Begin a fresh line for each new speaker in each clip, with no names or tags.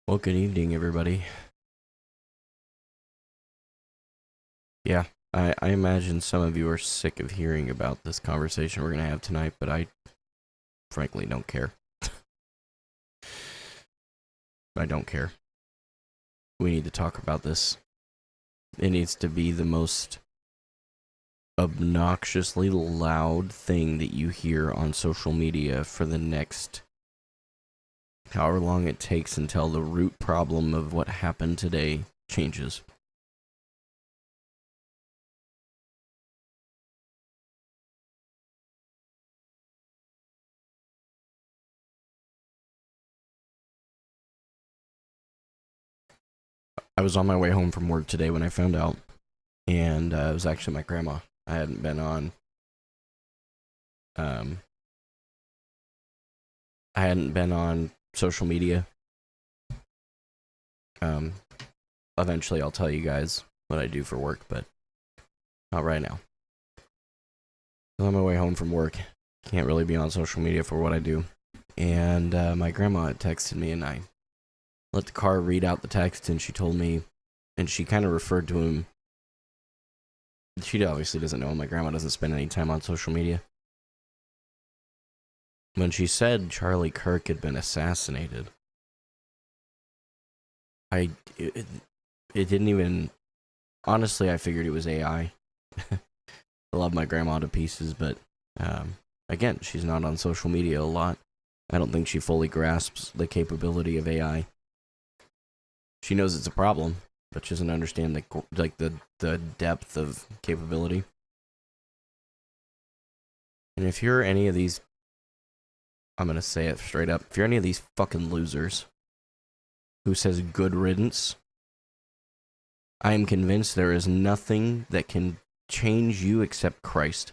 Well, good evening, everybody. Yeah, I imagine some of you are sick of hearing about this conversation we're going to have tonight, but I frankly don't care. I don't care. We need to talk about this. It needs to be the most obnoxiously loud thing that you hear on social media for the next however long it takes until the root problem of what happened today changes. I was on my way home from work today when I found out, and it was actually my grandma. I hadn't been on social media. Eventually I'll tell you guys what I do for work, but not right now. I'm on my way home from work. Can't really be on social media for what I do. And my grandma had texted me, and I let the car read out the text, and she told me, and she kind of referred to him. She obviously doesn't know. My grandma doesn't spend any time on social media. When she said Charlie Kirk had been assassinated, it didn't even... Honestly, I figured it was AI. I love my grandma to pieces, but again, she's not on social media a lot. I don't think she fully grasps the capability of AI. She knows it's a problem, but she doesn't understand the depth of capability. And if you're any of these, I'm gonna say it straight up, if you're any of these fucking losers who says good riddance, I am convinced there is nothing that can change you except Christ.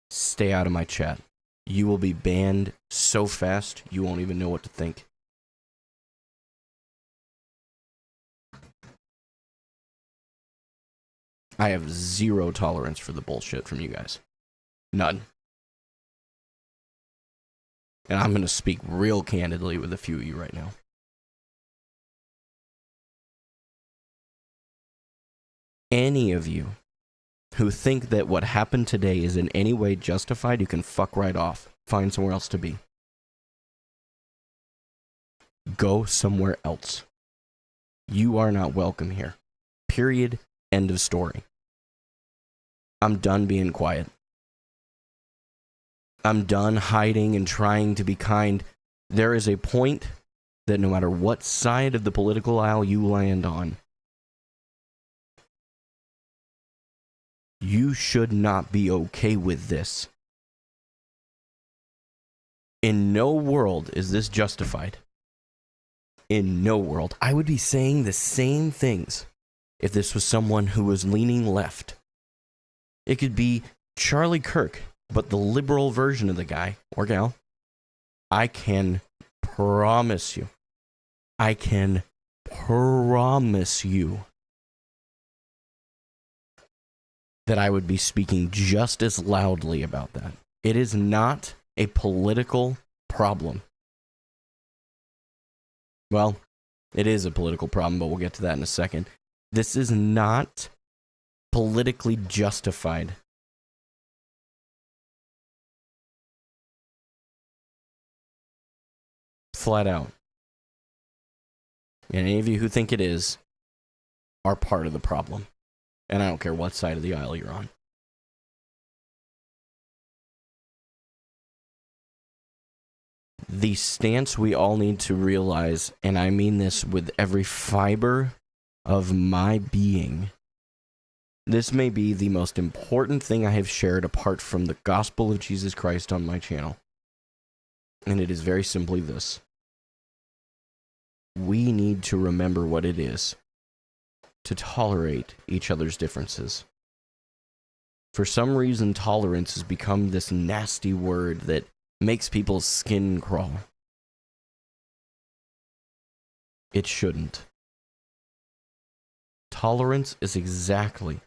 Stay out of my chat. You will be banned so fast, you won't even know what to think. I have zero tolerance for the bullshit from you guys. None. And I'm going to speak real candidly with a few of you right now. Any of you who think that what happened today is in any way justified, you can fuck right off. Find somewhere else to be. Go somewhere else. You are not welcome here. Period. End of story. I'm done being quiet. I'm done hiding and trying to be kind. There is a point that no matter what side of the political aisle you land on, you should not be okay with this. In no world is this justified. In no world. I would be saying the same things if this was someone who was leaning left. It could be Charlie Kirk, but the liberal version of the guy or gal. I can promise you that I would be speaking just as loudly about that. It is not a political problem. Well, it is a political problem, but we'll get to that in a second. This is not politically justified. Flat out. And any of you who think it is are part of the problem. And I don't care what side of the aisle you're on. The stance we all need to realize, and I mean this with every fiber of my being, this may be the most important thing I have shared apart from the gospel of Jesus Christ on my channel. And it is very simply this. We need to remember what it is to tolerate each other's differences. For some reason, tolerance has become this nasty word that makes people's skin crawl. It shouldn't. Tolerance is exactly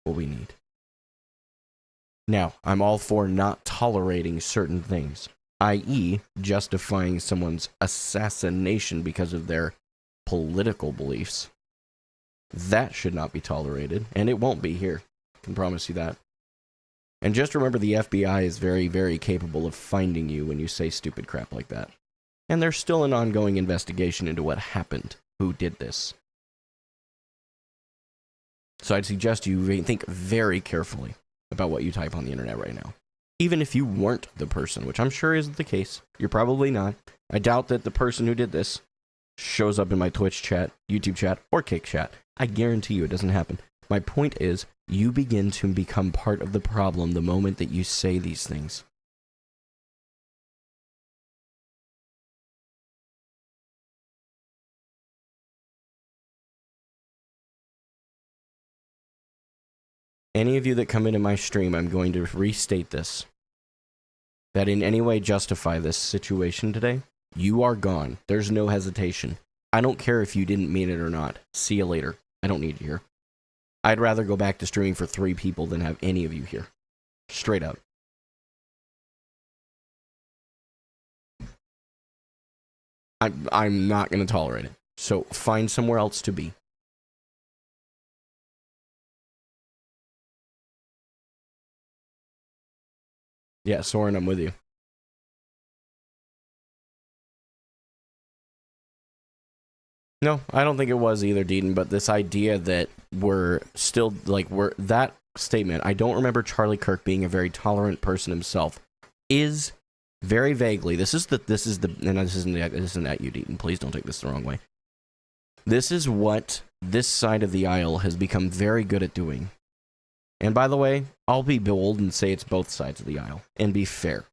what we need. Now, I'm all for not tolerating certain things. i.e., justifying someone's assassination because of their political beliefs. That should not be tolerated, and it won't be here. I can promise you that. And just remember, the FBI is very, very capable of finding you when you say stupid crap like that. And there's still an ongoing investigation into what happened, who did this. So I'd suggest you think very carefully about what you type on the internet right now. Even if you weren't the person, which I'm sure isn't the case. You're probably not. I doubt that the person who did this shows up in my Twitch chat, YouTube chat, or Kick chat. I guarantee you it doesn't happen. My point is, you begin to become part of the problem the moment that you say these things. Any of you that come into my stream, I'm going to restate this. That in any way justify this situation today, you are gone. There's no hesitation. I don't care if you didn't mean it or not. See you later. I don't need you here. I'd rather go back to streaming for 3 people than have any of you here. Straight up. I'm not going to tolerate it. So find somewhere else to be. Yeah, Soren, I'm with you. No, I don't think it was either, Deaton, but this idea that we're still, like, that statement, I don't remember Charlie Kirk being a very tolerant person himself, is very vaguely, this isn't at you, Deaton, please don't take this the wrong way. This is what this side of the aisle has become very good at doing. And by the way, I'll be bold and say it's both sides of the aisle, and be fair.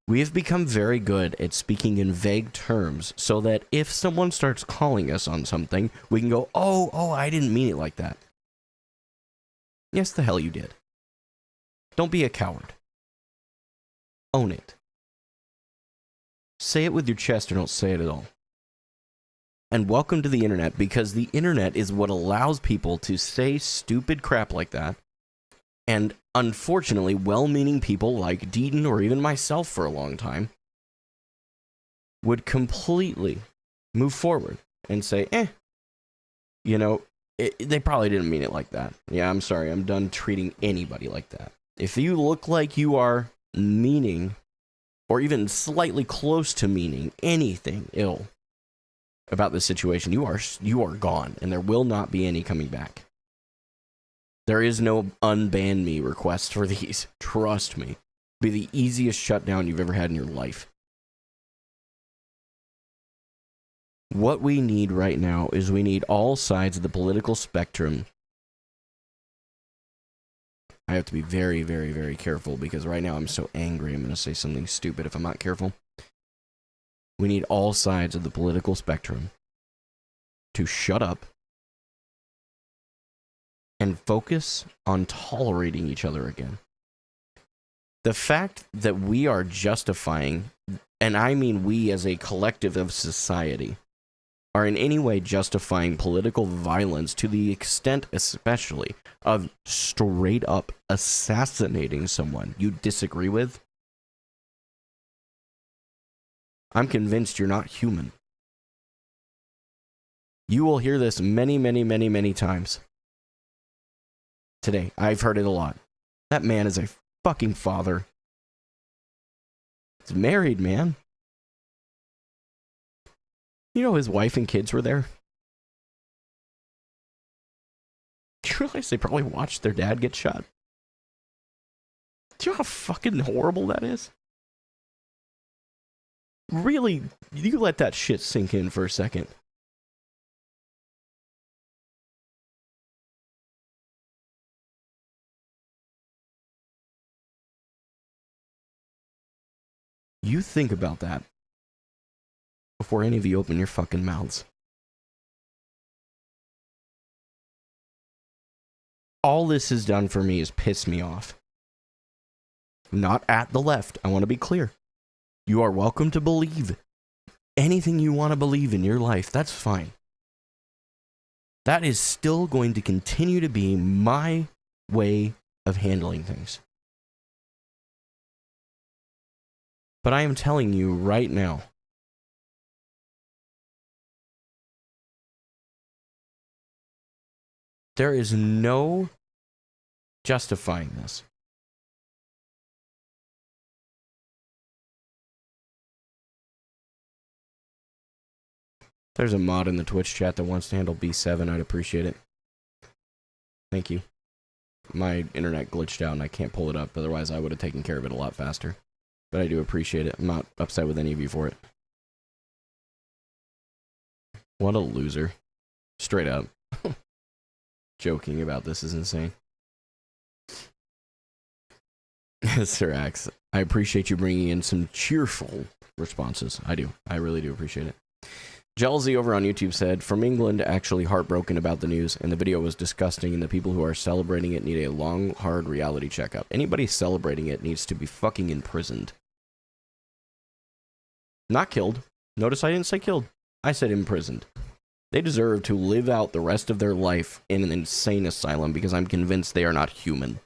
We have become very good at speaking in vague terms so that if someone starts calling us on something, we can go, oh, I didn't mean it like that. Yes, the hell you did. Don't be a coward. Own it. Say it with your chest or don't say it at all. And welcome to the internet, because the internet is what allows people to say stupid crap like that. And unfortunately, well-meaning people like Deaton or even myself for a long time would completely move forward and say, you know, they probably didn't mean it like that. Yeah, I'm sorry, I'm done treating anybody like that. If you look like you are meaning, or even slightly close to meaning, anything ill about this situation, you are gone, and there will not be any coming back. There is no unban me request for these. Trust me. It'll be the easiest shutdown you've ever had in your life. What we need right now is we need all sides of the political spectrum. I have to be very, very, very careful because right now I'm so angry I'm going to say something stupid if I'm not careful. We need all sides of the political spectrum to shut up and focus on tolerating each other again. The fact that we are justifying, and I mean we as a collective of society, are in any way justifying political violence to the extent especially of straight up assassinating someone you disagree with, I'm convinced you're not human. You will hear this many, many, many, many times. Today, I've heard it a lot. That man is a fucking father. He's married, man. You know his wife and kids were there? Do you realize they probably watched their dad get shot? Do you know how fucking horrible that is? Really, you let that shit sink in for a second. You think about that before any of you open your fucking mouths. All this has done for me is piss me off. Not at the left, I want to be clear. You are welcome to believe anything you want to believe in your life, that's fine. That is still going to continue to be my way of handling things. But I am telling you right now, there is no justifying this. There's a mod in the Twitch chat that wants to handle B7. I'd appreciate it. Thank you. My internet glitched out and I can't pull it up. Otherwise, I would have taken care of it a lot faster. But I do appreciate it. I'm not upset with any of you for it. What a loser. Straight up. Joking about this is insane. Sir Axe, I appreciate you bringing in some cheerful responses. I do. I really do appreciate it. Jelzy over on YouTube said, from England, actually heartbroken about the news, and the video was disgusting, and the people who are celebrating it need a long, hard reality checkup. Anybody celebrating it needs to be fucking imprisoned. Not killed. Notice I didn't say killed. I said imprisoned. They deserve to live out the rest of their life in an insane asylum because I'm convinced they are not human.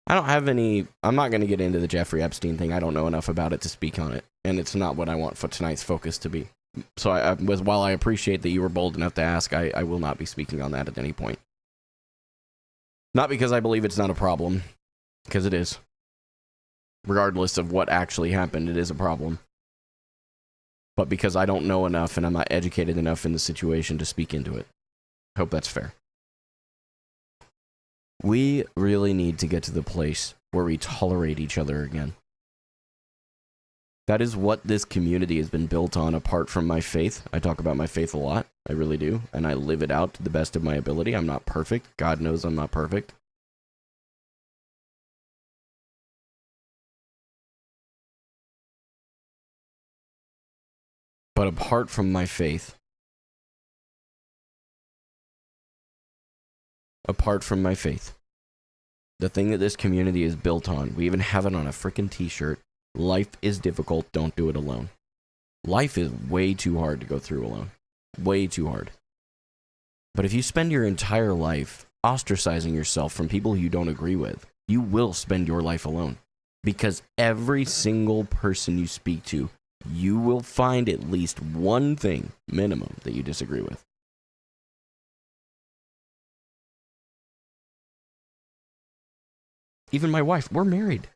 I don't have any... I'm not going to get into the Jeffrey Epstein thing. I don't know enough about it to speak on it. And it's not what I want for tonight's focus to be. So while I appreciate that you were bold enough to ask, I will not be speaking on that at any point. Not because I believe it's not a problem. Because it is. Regardless of what actually happened, it is a problem. But because I don't know enough and I'm not educated enough in the situation to speak into it. Hope that's fair. We really need to get to the place where we tolerate each other again. That is what this community has been built on, apart from my faith. I talk about my faith a lot. I really do. And I live it out to the best of my ability. I'm not perfect. God knows I'm not perfect. But apart from my faith, the thing that this community is built on, we even have it on a freaking t-shirt. Life is difficult, don't do it alone. Life is way too hard to go through alone. Way too hard. But if you spend your entire life ostracizing yourself from people you don't agree with, you will spend your life alone. Because every single person you speak to, you will find at least one thing, minimum, that you disagree with. Even my wife, we're married.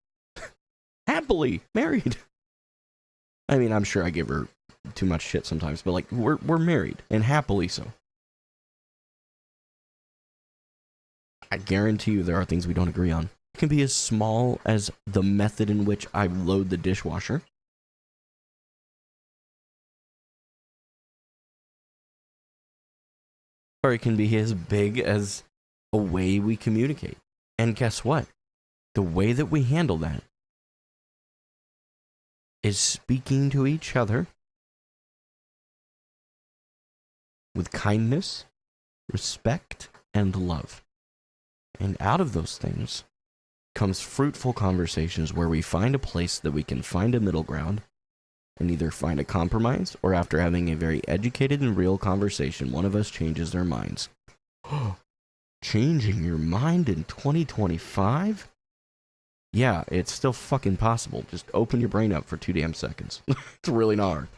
Happily married. I mean, I'm sure I give her too much shit sometimes, but like, we're married, and happily so. I guarantee you there are things we don't agree on. It can be as small as the method in which I load the dishwasher. Or it can be as big as a way we communicate. And guess what? The way that we handle that is speaking to each other with kindness, respect, and love. And out of those things comes fruitful conversations where we find a place that we can find a middle ground and either find a compromise, or after having a very educated and real conversation, one of us changes their minds. Changing your mind in 2025? Yeah, it's still fucking possible. Just open your brain up for 2 damn seconds. It's really not hard.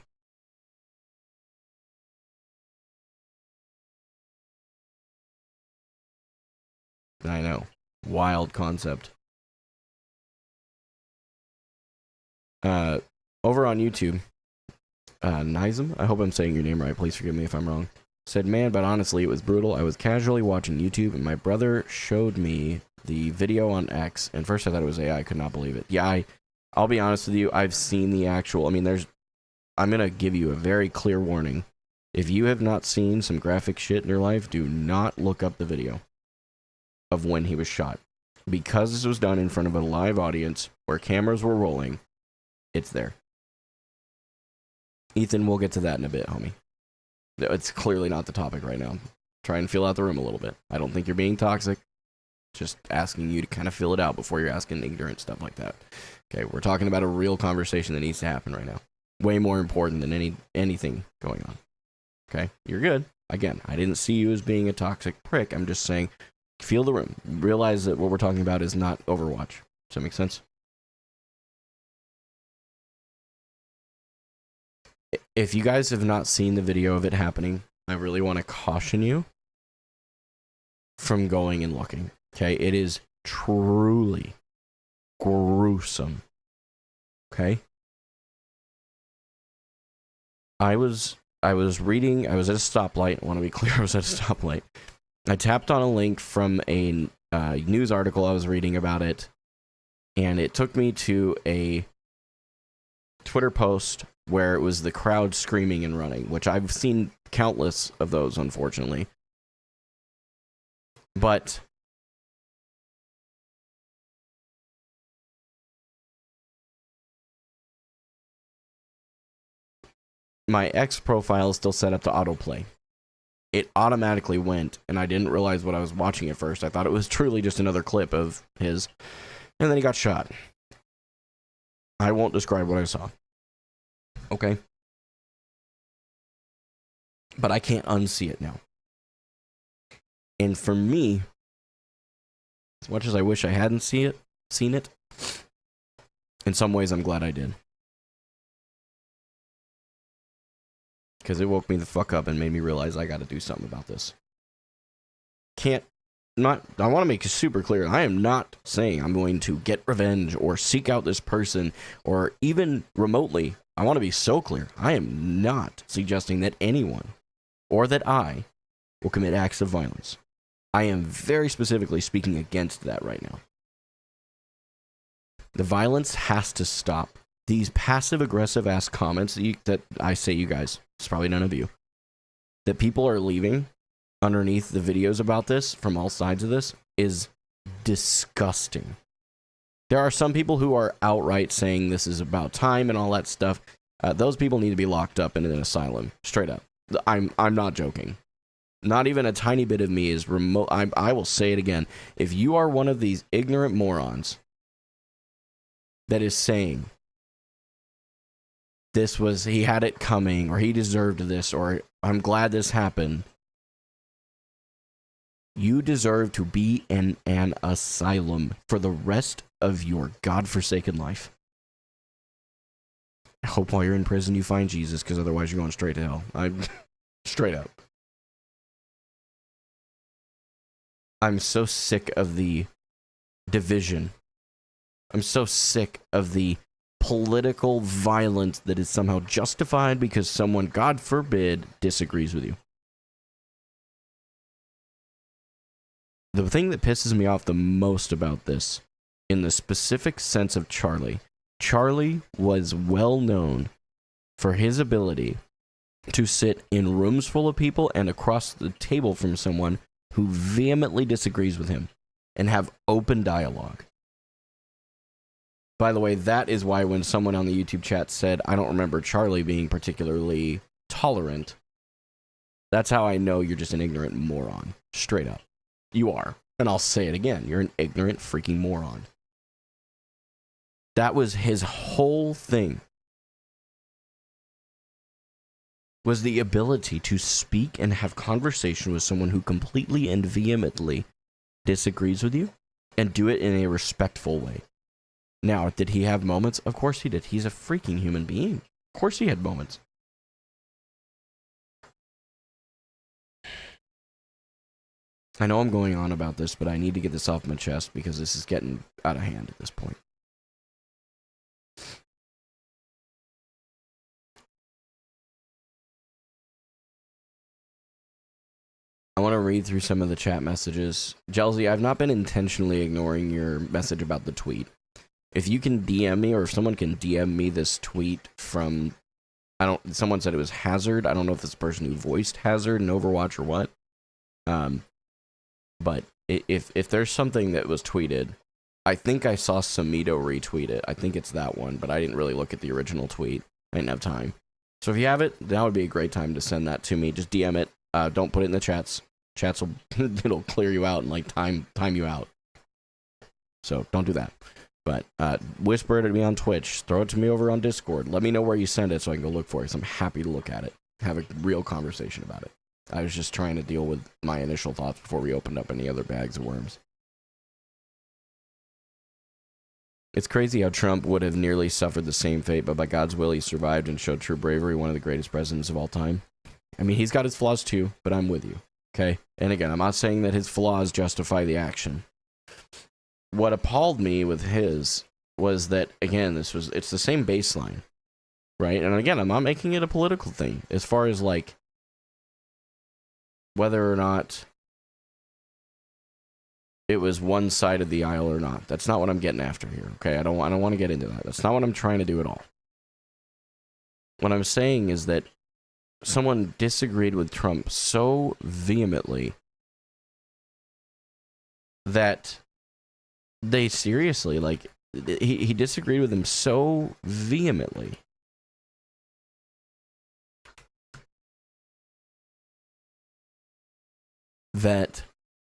I know. Wild concept. Over on YouTube, Nizam, I hope I'm saying your name right, please forgive me if I'm wrong, said, man, but honestly, it was brutal. I was casually watching YouTube, and my brother showed me the video on X, and first I thought it was AI. I could not believe it. Yeah, I'll be honest with you, I've seen the actual, I mean, I'm going to give you a very clear warning. If you have not seen some graphic shit in your life, do not look up the video of when he was shot. Because this was done in front of a live audience, where cameras were rolling, it's there. Ethan, we'll get to that in a bit, homie. It's clearly not the topic right now. Try and feel out the room a little bit. I don't think you're being toxic. Just asking you to kind of fill it out before you're asking ignorant stuff like that. Okay, we're talking about a real conversation that needs to happen right now. Way more important than anything going on. Okay, you're good. Again, I didn't see you as being a toxic prick. I'm just saying, feel the room. Realize that what we're talking about is not Overwatch. Does that make sense? If you guys have not seen the video of it happening, I really want to caution you from going and looking. Okay? It is truly gruesome. Okay? I was reading, I was at a stoplight. I want to be clear, I was at a stoplight. I tapped on a link from a news article I was reading about it, and it took me to a Twitter post where it was the crowd screaming and running, which I've seen countless of those, unfortunately. But my X profile is still set up to autoplay. It automatically went, and I didn't realize what I was watching at first. I thought it was truly just another clip of his, and then he got shot. I won't describe what I saw. Okay? But I can't unsee it now. And for me, as much as I wish I hadn't seen it, in some ways I'm glad I did. Because it woke me the fuck up and made me realize I gotta do something about this. I want to make it super clear, I am not saying I'm going to get revenge or seek out this person or even remotely. I want to be so clear. I am not suggesting that anyone or that I will commit acts of violence. I am very specifically speaking against that right now. The violence has to stop. These passive-aggressive ass comments that I say, you guys, it's probably none of you, that people are leaving underneath the videos about this from all sides of this is disgusting. There are some people who are outright saying this is about time and all that stuff. Those people need to be locked up in an asylum, straight up. I'm not joking. Not even a tiny bit of me is remote. I will say it again. If you are one of these ignorant morons that is saying he had it coming, or he deserved this, or I'm glad this happened, you deserve to be in an asylum for the rest of your godforsaken life. I hope while you're in prison you find Jesus, because otherwise you're going straight to hell. I'm straight up. I'm so sick of the division. I'm so sick of the political violence that is somehow justified because someone, God forbid, disagrees with you. The thing that pisses me off the most about this, in the specific sense of Charlie was well known for his ability to sit in rooms full of people and across the table from someone who vehemently disagrees with him and have open dialogue. By the way, that is why when someone on the YouTube chat said, I don't remember Charlie being particularly tolerant, that's how I know you're just an ignorant moron. Straight up. You are. And I'll say it again. You're an ignorant freaking moron. That was his whole thing. Was the ability to speak and have conversation with someone who completely and vehemently disagrees with you and do it in a respectful way. Now, did he have moments? Of course he did. He's a freaking human being. Of course he had moments. I know I'm going on about this, but I need to get this off my chest because this is getting out of hand at this point. I want to read through some of the chat messages. Jelzy, I've not been intentionally ignoring your message about the tweet. If you can DM me, or if someone can DM me this tweet from, someone said it was Hazard. I don't know if it's the person who voiced Hazard in Overwatch or what. But if there's something that was tweeted, I think I saw Samito retweet it. I think it's that one, but I didn't really look at the original tweet. I didn't have time. So if you have it, that would be a great time to send that to me. Just DM it. Don't put it in the chats. Chats will it'll clear you out and like time you out. So don't do that. But whisper it to me on Twitch. Throw it to me over on Discord. Let me know where you send it so I can go look for it. So I'm happy to look at it. Have a real conversation about it. I was just trying to deal with my initial thoughts before we opened up any other bags of worms. It's crazy how Trump would have nearly suffered the same fate, but by God's will he survived and showed true bravery, one of the greatest presidents of all time. I mean, he's got his flaws too, but I'm with you, okay? And again, I'm not saying that his flaws justify the action. What appalled me with his was that, again, it's the same baseline, right? And again, I'm not making it a political thing as far as like whether or not it was one side of the aisle or not. That's not what I'm getting after here, okay? I don't want to get into that. That's not what I'm trying to do at all. What I'm saying is that someone disagreed with Trump so vehemently that they seriously, like, he disagreed with him so vehemently that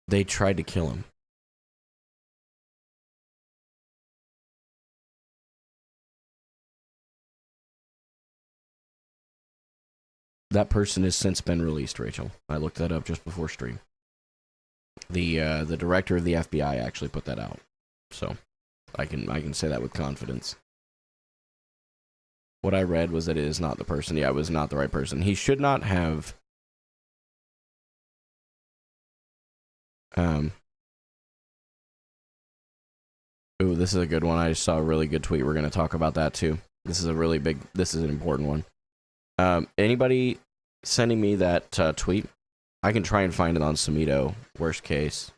they tried to kill him. That person has since been released, Rachel. I looked that up just before stream. The director of the FBI actually put that out, so I can say that with confidence. What I read was that it is not the person. Yeah, it was not the right person. He should not have. Ooh, this is a good one. I just saw a really good tweet. We're going to talk about that too. This is an important one. Anybody sending me that tweet? I can try and find it on Samito, worst case.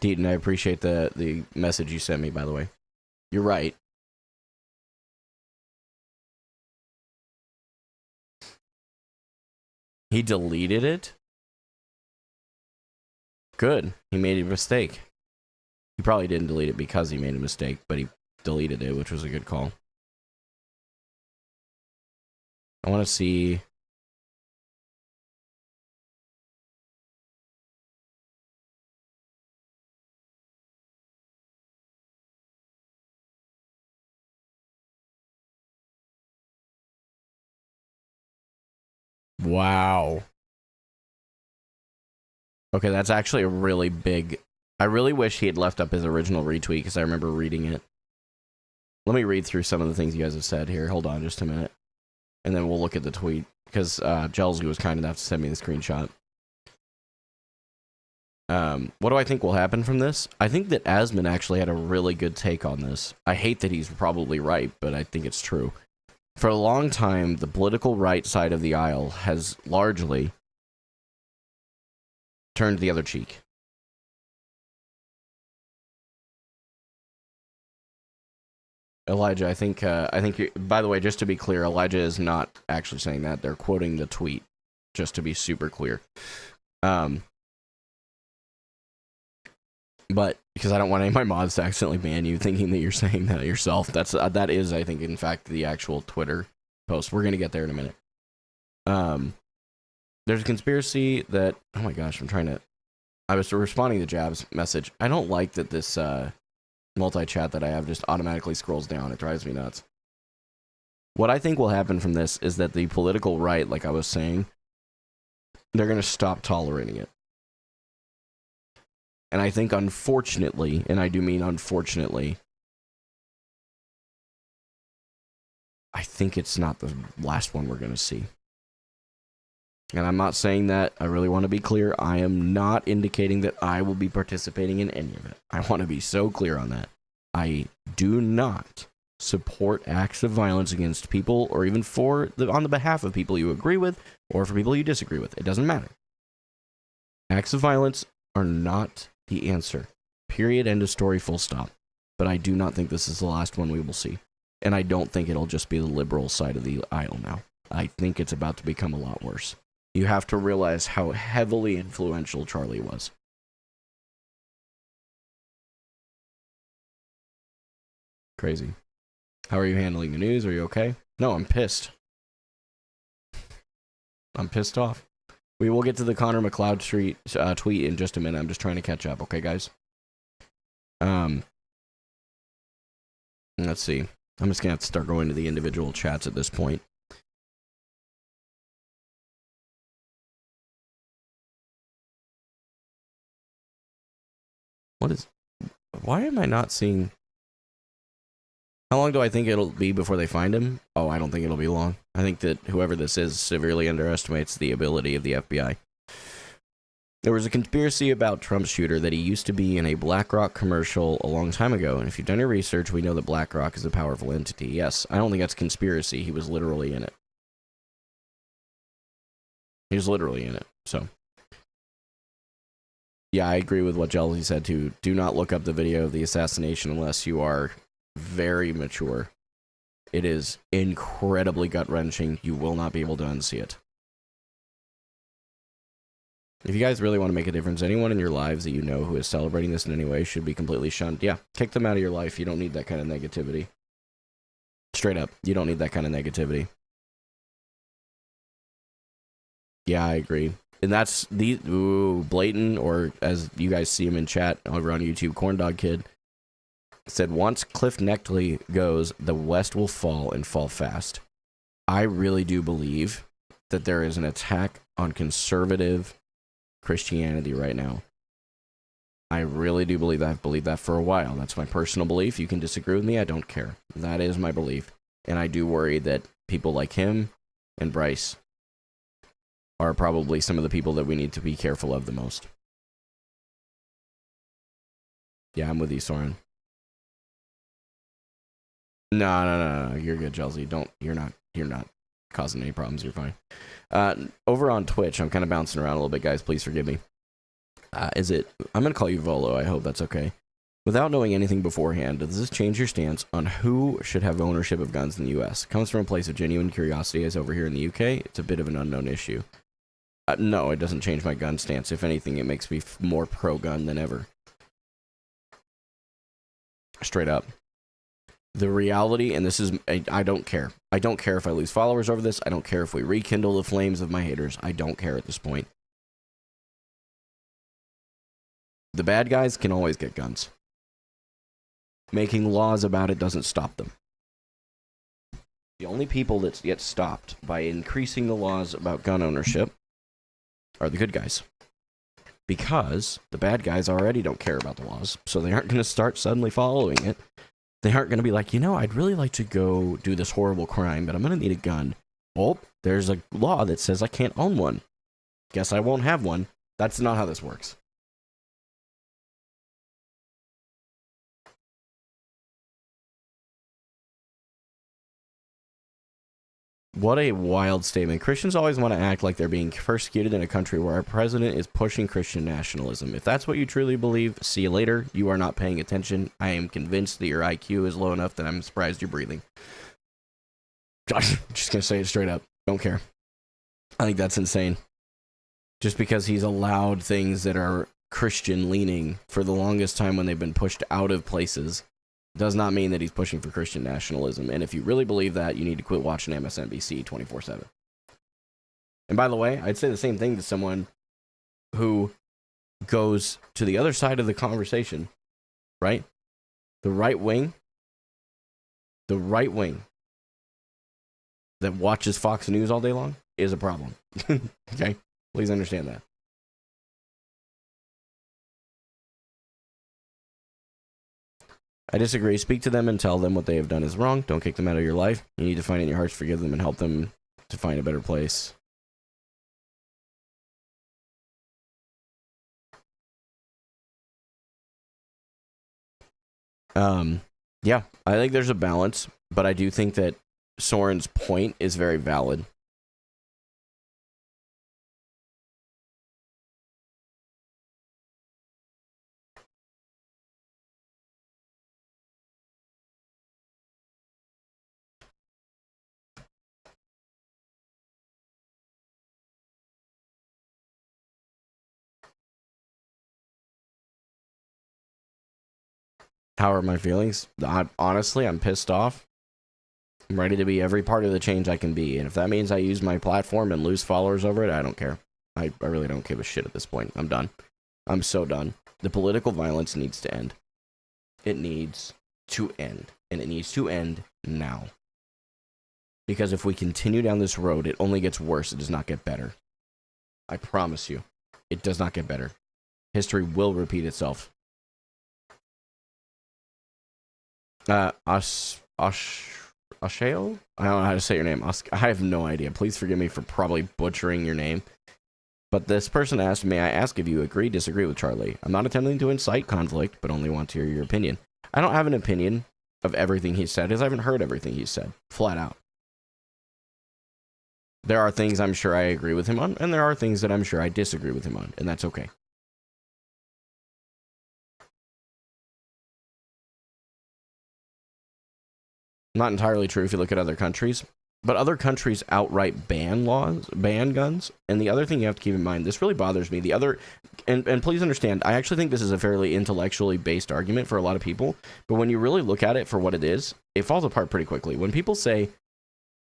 Deaton, I appreciate the message you sent me, by the way. You're right. He deleted it? Good. He made a mistake. He probably didn't delete it because he made a mistake, but he deleted it, which was a good call. I want to see. Wow. Okay, that's actually a really big... I really wish he had left up his original retweet because I remember reading it. Let me read through some of the things you guys have said here. Hold on just a minute. And then we'll look at the tweet because Jelzy was kind enough to send me the screenshot. What do I think will happen from this? I think that Asman actually had a really good take on this. I hate that he's probably right, but I think it's true. For a long time, the political right side of the aisle has largely turned the other cheek. Elijah, I think you're, by the way, just to be clear, Elijah is not actually saying that. They're quoting the tweet, just to be super clear. But because I don't want any of my mods to accidentally ban you thinking that you're saying that yourself. That is, I think, in fact, the actual Twitter post. We're going to get there in a minute. There's a conspiracy that... Oh my gosh, I was responding to Jab's message. I don't like that this multi-chat that I have just automatically scrolls down. It drives me nuts. What I think will happen from this is that the political right, like I was saying, they're going to stop tolerating it. And I think, unfortunately, and I do mean unfortunately, I think it's not the last one we're going to see. And I'm not saying that. I really want to be clear. I am not indicating that I will be participating in any of it. I want to be so clear on that. I do not support acts of violence against people or even on the behalf of people you agree with or for people you disagree with. It doesn't matter. Acts of violence are not the answer. Period. End of story. Full stop. But I do not think this is the last one we will see. And I don't think it'll just be the liberal side of the aisle now. I think it's about to become a lot worse. You have to realize how heavily influential Charlie was. Crazy. How are you handling the news? Are you okay? No, I'm pissed. I'm pissed off. We will get to the Connor McLeod tweet in just a minute. I'm just trying to catch up. Okay, guys? Let's see. I'm just gonna have to start going to the individual chats at this point. Why am I not seeing... How long do I think it'll be before they find him? Oh, I don't think it'll be long. I think that whoever this is severely underestimates the ability of the FBI. There was a conspiracy about Trump's shooter that he used to be in a BlackRock commercial a long time ago, and if you've done your research, we know that BlackRock is a powerful entity. Yes, I don't think that's conspiracy. He was literally in it. He was literally in it, so... Yeah, I agree with what Jelly said too. Do not look up the video of the assassination unless you are very mature. It is incredibly gut-wrenching. You will not be able to unsee it. If you guys really want to make a difference, anyone in your lives that you know who is celebrating this in any way should be completely shunned. Yeah, kick them out of your life. You don't need that kind of negativity. Straight up, you don't need that kind of negativity. Yeah, I agree. And that's the blatant, or as you guys see him in chat over on YouTube, Corndog Kid said, once Cliff Neckley goes, the West will fall and fall fast. I really do believe that there is an attack on conservative Christianity right now. I really do believe that. I've believed that for a while. That's my personal belief. You can disagree with me. I don't care. That is my belief. And I do worry that people like him and Bryce are probably some of the people that we need to be careful of the most. Yeah, I'm with you, Soren. No. You're good, Chelsea. You're not causing any problems. You're fine. Over on Twitch, I'm kind of bouncing around a little bit, guys. Please forgive me. I'm going to call you Volo. I hope that's okay. Without knowing anything beforehand, does this change your stance on who should have ownership of guns in the U.S.? Comes from a place of genuine curiosity, as over here in the U.K., it's a bit of an unknown issue. No, it doesn't change my gun stance. If anything, it makes me more pro-gun than ever. Straight up. The reality, and this is, I don't care. I don't care if I lose followers over this. I don't care if we rekindle the flames of my haters. I don't care at this point. The bad guys can always get guns. Making laws about it doesn't stop them. The only people that get stopped by increasing the laws about gun ownership are the good guys. Because the bad guys already don't care about the laws, so they aren't going to start suddenly following it. They aren't going to be like, I'd really like to go do this horrible crime, but I'm going to need a gun. Well, there's a law that says I can't own one. Guess I won't have one. That's not how this works. What a wild statement. Christians always want to act like they're being persecuted in a country where our president is pushing Christian nationalism. If that's what you truly believe, see you later. You are not paying attention. I am convinced that your IQ is low enough that I'm surprised you're breathing. Just gonna say it straight up. Don't care. I think that's insane. Just because he's allowed things that are Christian leaning for the longest time when they've been pushed out of places does not mean that he's pushing for Christian nationalism. And if you really believe that, you need to quit watching MSNBC 24/7. And by the way, I'd say the same thing to someone who goes to the other side of the conversation, right? The right wing that watches Fox News all day long is a problem. Okay? Please understand that. I disagree. Speak to them and tell them what they have done is wrong. Don't kick them out of your life. You need to find it in your heart to forgive them and help them to find a better place. Yeah, I think there's a balance, but I do think that Soren's point is very valid. How are my feelings? Honestly, I'm pissed off. I'm ready to be every part of the change I can be. And if that means I use my platform and lose followers over it, I don't care. I really don't give a shit at this point. I'm done. I'm so done. The political violence needs to end. It needs to end. And it needs to end now. Because if we continue down this road, it only gets worse. It does not get better. I promise you. It does not get better. History will repeat itself. Asheo? I don't know how to say your name. I have no idea. Please forgive me for probably butchering your name. But this person asked, may I ask if you agree, disagree with Charlie? I'm not attempting to incite conflict, but only want to hear your opinion. I don't have an opinion of everything he said, as I haven't heard everything he said. Flat out. There are things I'm sure I agree with him on, and there are things that I'm sure I disagree with him on, and that's okay. Not entirely true if you look at other countries, but other countries outright ban guns, and the other thing you have to keep in mind, this really bothers me, and please understand, I actually think this is a fairly intellectually based argument for a lot of people, but when you really look at it for what it is, it falls apart pretty quickly. When people say,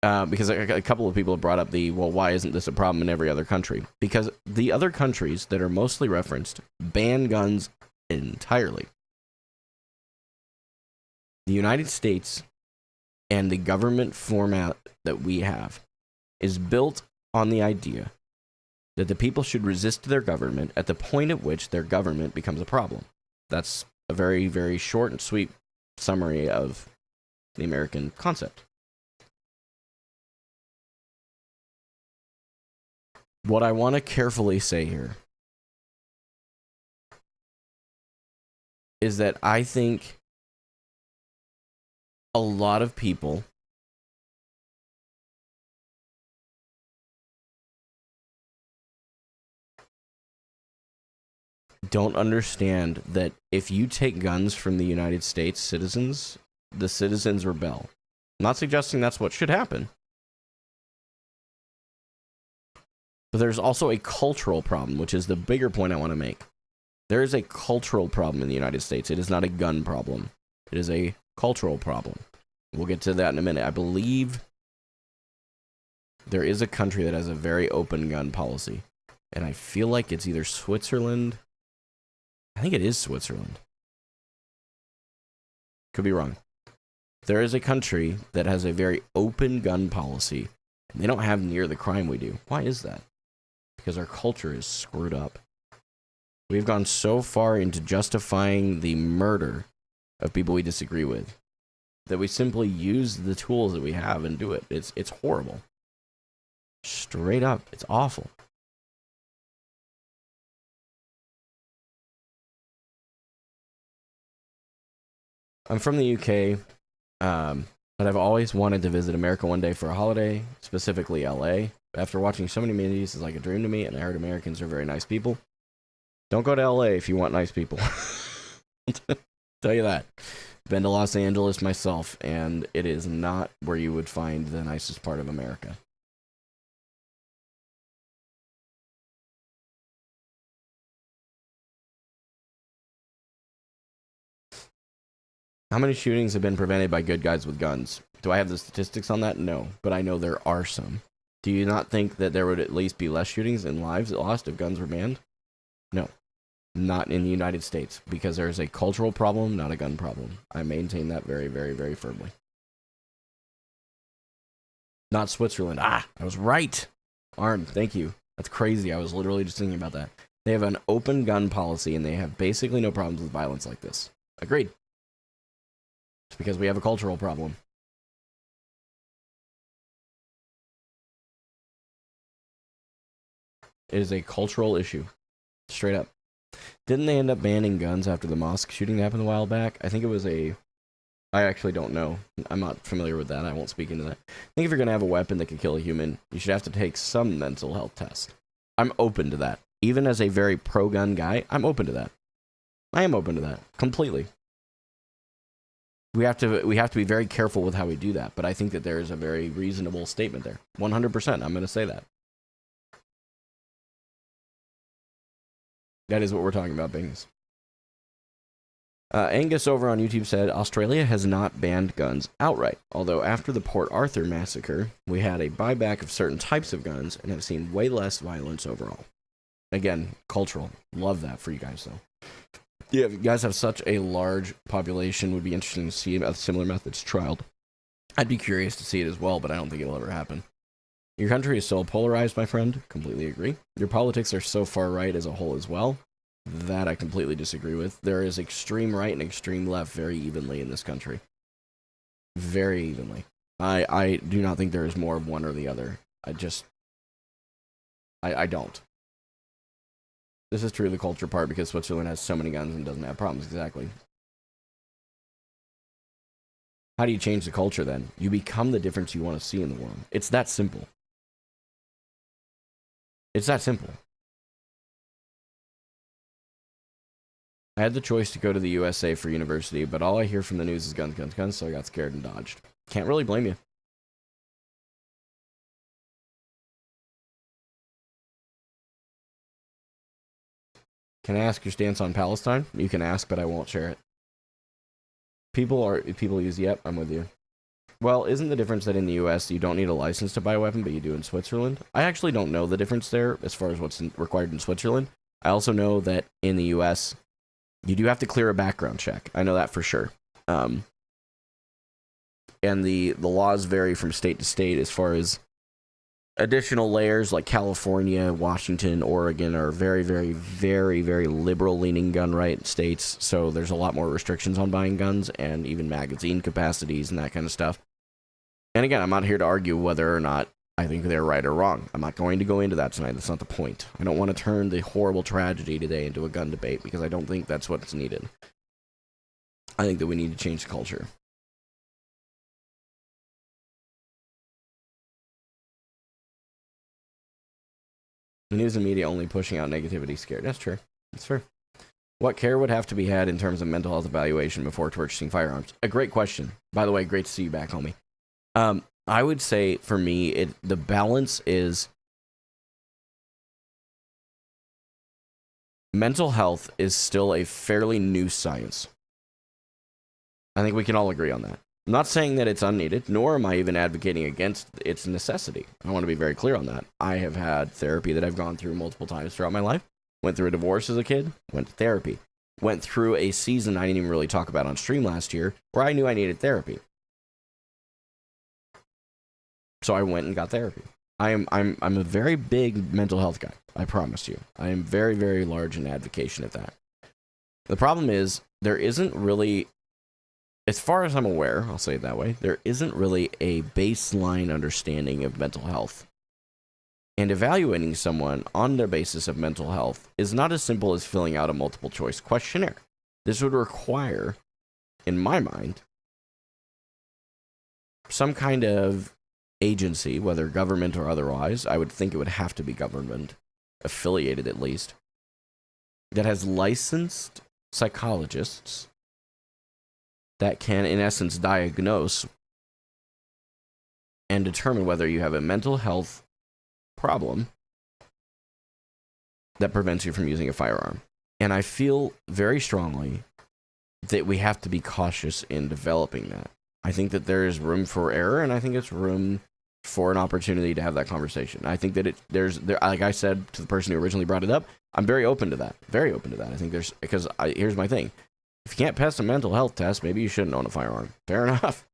because a couple of people have brought up well, why isn't this a problem in every other country? Because the other countries that are mostly referenced ban guns entirely. The United States and the government format that we have is built on the idea that the people should resist their government at the point at which their government becomes a problem. That's a very, very short and sweet summary of the American concept. What I want to carefully say here is that I think a lot of people don't understand that if you take guns from the United States citizens, the citizens rebel. I'm not suggesting that's what should happen. But there's also a cultural problem, which is the bigger point I want to make. There is a cultural problem in the United States. It is not a gun problem. It is a cultural problem. We'll get to that in a minute. I believe there is a country that has a very open gun policy. And I feel like it's either Switzerland. I think it is Switzerland. Could be wrong. There is a country that has a very open gun policy. And they don't have near the crime we do. Why is that? Because our culture is screwed up. We've gone so far into justifying the murder of people we disagree with that we simply use the tools that we have and do it. It's horrible. Straight up, it's awful. I'm from the UK, but I've always wanted to visit America one day for a holiday, specifically LA. After watching so many movies, it's like a dream to me, and I heard Americans are very nice people. Don't go to LA if you want nice people. Tell you that. Been to Los Angeles myself, and it is not where you would find the nicest part of America. How many shootings have been prevented by good guys with guns? Do I have the statistics on that? No, but I know there are some. Do you not think that there would at least be less shootings and lives lost if guns were banned? No. Not in the United States, because there is a cultural problem, not a gun problem. I maintain that very, very, very firmly. Not Switzerland. I was right. Arn, thank you. That's crazy. I was literally just thinking about that. They have an open gun policy, and they have basically no problems with violence like this. Agreed. It's because we have a cultural problem. It is a cultural issue. Straight up. Didn't they end up banning guns after the mosque shooting that happened a while back? I think it was I actually don't know. I'm not familiar with that. I won't speak into that. I think if you're going to have a weapon that can kill a human, you should have to take some mental health test. I'm open to that. Even as a very pro-gun guy, I'm open to that. I am open to that. Completely. We have to be very careful with how we do that, but I think that there is a very reasonable statement there. 100%. I'm going to say that. That is what we're talking about, Bings. Angus over on YouTube said, Australia has not banned guns outright, although after the Port Arthur massacre, we had a buyback of certain types of guns and have seen way less violence overall. Again, cultural. Love that for you guys, though. Yeah, if you guys have such a large population, would be interesting to see similar methods trialed. I'd be curious to see it as well, but I don't think it'll ever happen. Your country is so polarized, my friend. Completely agree. Your politics are so far right as a whole as well. That I completely disagree with. There is extreme right and extreme left very evenly in this country. Very evenly. I do not think there is more of one or the other. I don't. This is true of the culture part because Switzerland has so many guns and doesn't have problems. Exactly. How do you change the culture then? You become the difference you want to see in the world. It's that simple. It's that simple. I had the choice to go to the USA for university, but all I hear from the news is guns, guns, guns, so I got scared and dodged. Can't really blame you. Can I ask your stance on Palestine? You can ask, but I won't share it. People use, yep, I'm with you. Well, isn't the difference that in the US you don't need a license to buy a weapon, but you do in Switzerland? I actually don't know the difference there as far as what's required in Switzerland. I also know that in the US, you do have to clear a background check. I know that for sure. And the laws vary from state to state as far as additional layers, like California, Washington, Oregon are very, very, very, very liberal-leaning gun right states, so there's a lot more restrictions on buying guns and even magazine capacities and that kind of stuff. And again, I'm not here to argue whether or not I think they're right or wrong. I'm not going to go into that tonight. That's not the point. I don't want to turn the horrible tragedy today into a gun debate because I don't think that's what's needed. I think that we need to change the culture. The news and media only pushing out negativity scared. That's true. That's fair. What care would have to be had in terms of mental health evaluation before purchasing firearms? A great question. By the way, great to see you back, homie. I would say for me, the balance is mental health is still a fairly new science. I think we can all agree on that. I'm not saying that it's unneeded, nor am I even advocating against its necessity. I want to be very clear on that. I have had therapy that I've gone through multiple times throughout my life. Went through a divorce as a kid, went to therapy. Went through a season I didn't even really talk about on stream last year, where I knew I needed therapy. So I went and got therapy. I'm a very big mental health guy, I promise you. I am very, very large in advocacy of that. The problem is, there isn't really, as far as I'm aware, I'll say it that way, there isn't really a baseline understanding of mental health. And evaluating someone on the basis of mental health is not as simple as filling out a multiple choice questionnaire. This would require, in my mind, some kind of agency, whether government or otherwise. I would think it would have to be government affiliated at least, that has licensed psychologists that can, in essence, diagnose and determine whether you have a mental health problem that prevents you from using a firearm. And I feel very strongly that we have to be cautious in developing that. I think that there is room for error, and I think it's room for an opportunity to have that conversation. I think that there's like I said to the person who originally brought it up, I'm very open to that. Very open to that. I think there's, because here's my thing. If you can't pass a mental health test, maybe you shouldn't own a firearm. Fair enough.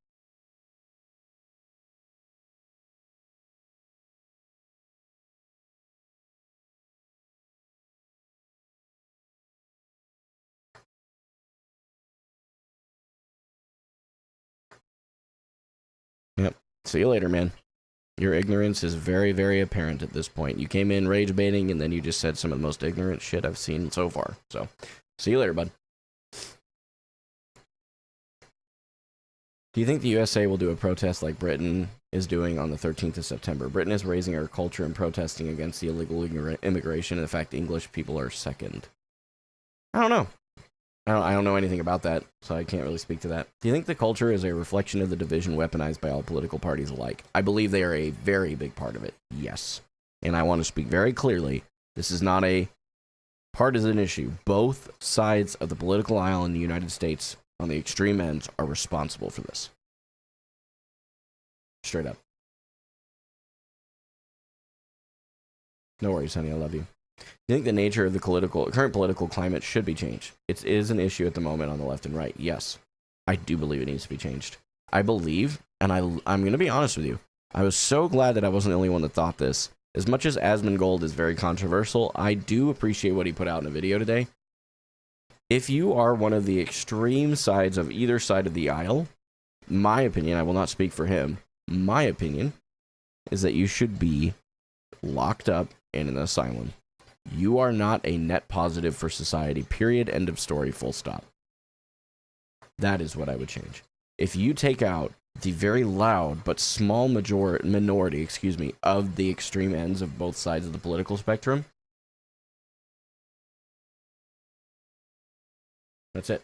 Yep. See you later, man. Your ignorance is very, very apparent at this point. You came in rage baiting, and then you just said some of the most ignorant shit I've seen so far. So, see you later, bud. Do you think the USA will do a protest like Britain is doing on the 13th of September? Britain is raising our culture and protesting against the illegal immigration, and the fact English people are second. I don't know. I don't know anything about that, so I can't really speak to that. Do you think the culture is a reflection of the division weaponized by all political parties alike? I believe they are a very big part of it, yes. And I want to speak very clearly, this is not a partisan issue. Both sides of the political aisle in the United States, on the extreme ends, are responsible for this. Straight up. No worries, honey, I love you. You think the nature of the current political climate should be changed? It is an issue at the moment on the left and right. Yes, I do believe it needs to be changed. I believe, and I'm going to be honest with you, I was so glad that I wasn't the only one that thought this. As much as Asmongold is very controversial, I do appreciate what he put out in a video today. If you are one of the extreme sides of either side of the aisle, my opinion, I will not speak for him, my opinion is that you should be locked up in an asylum. You are not a net positive for society, period, end of story, full stop. That is what I would change. If you take out the very loud but small minority, of the extreme ends of both sides of the political spectrum, that's it.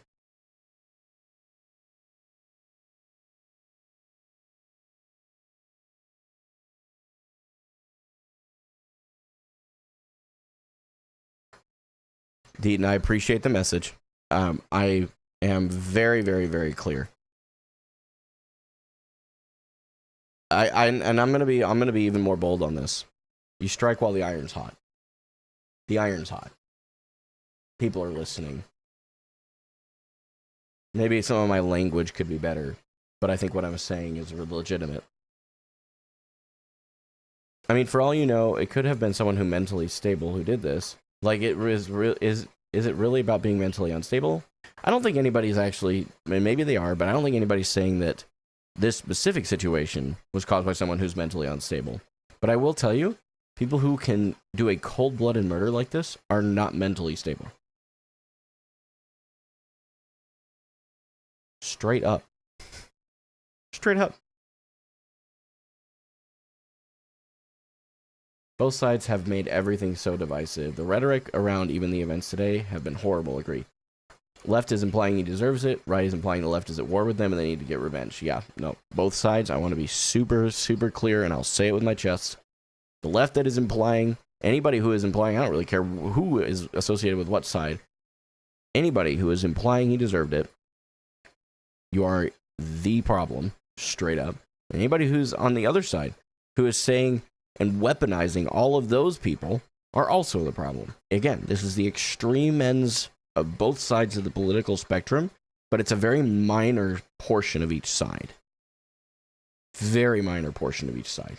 Deaton, I appreciate the message. I am very, very, very clear. I'm gonna be even more bold on this. You strike while the iron's hot. The iron's hot. People are listening. Maybe some of my language could be better, but I think what I'm saying is legitimate. I mean, for all you know, it could have been someone who mentally stable who did this. Like, is it really about being mentally unstable? I don't think anybody's actually, maybe they are, but I don't think anybody's saying that this specific situation was caused by someone who's mentally unstable. But I will tell you, people who can do a cold-blooded murder like this are not mentally stable. Straight up. Straight up. Both sides have made everything so divisive. The rhetoric around even the events today have been horrible, agree. Left is implying he deserves it. Right is implying the left is at war with them and they need to get revenge. Yeah, no. Both sides, I want to be super, super clear, and I'll say it with my chest. The left that is implying, anybody who is implying, I don't really care who is associated with what side. Anybody who is implying he deserved it, you are the problem, straight up. Anybody who's on the other side, who is saying and weaponizing all of those people, are also the problem. Again, this is the extreme ends of both sides of the political spectrum, but it's a very minor portion of each side. Very minor portion of each side.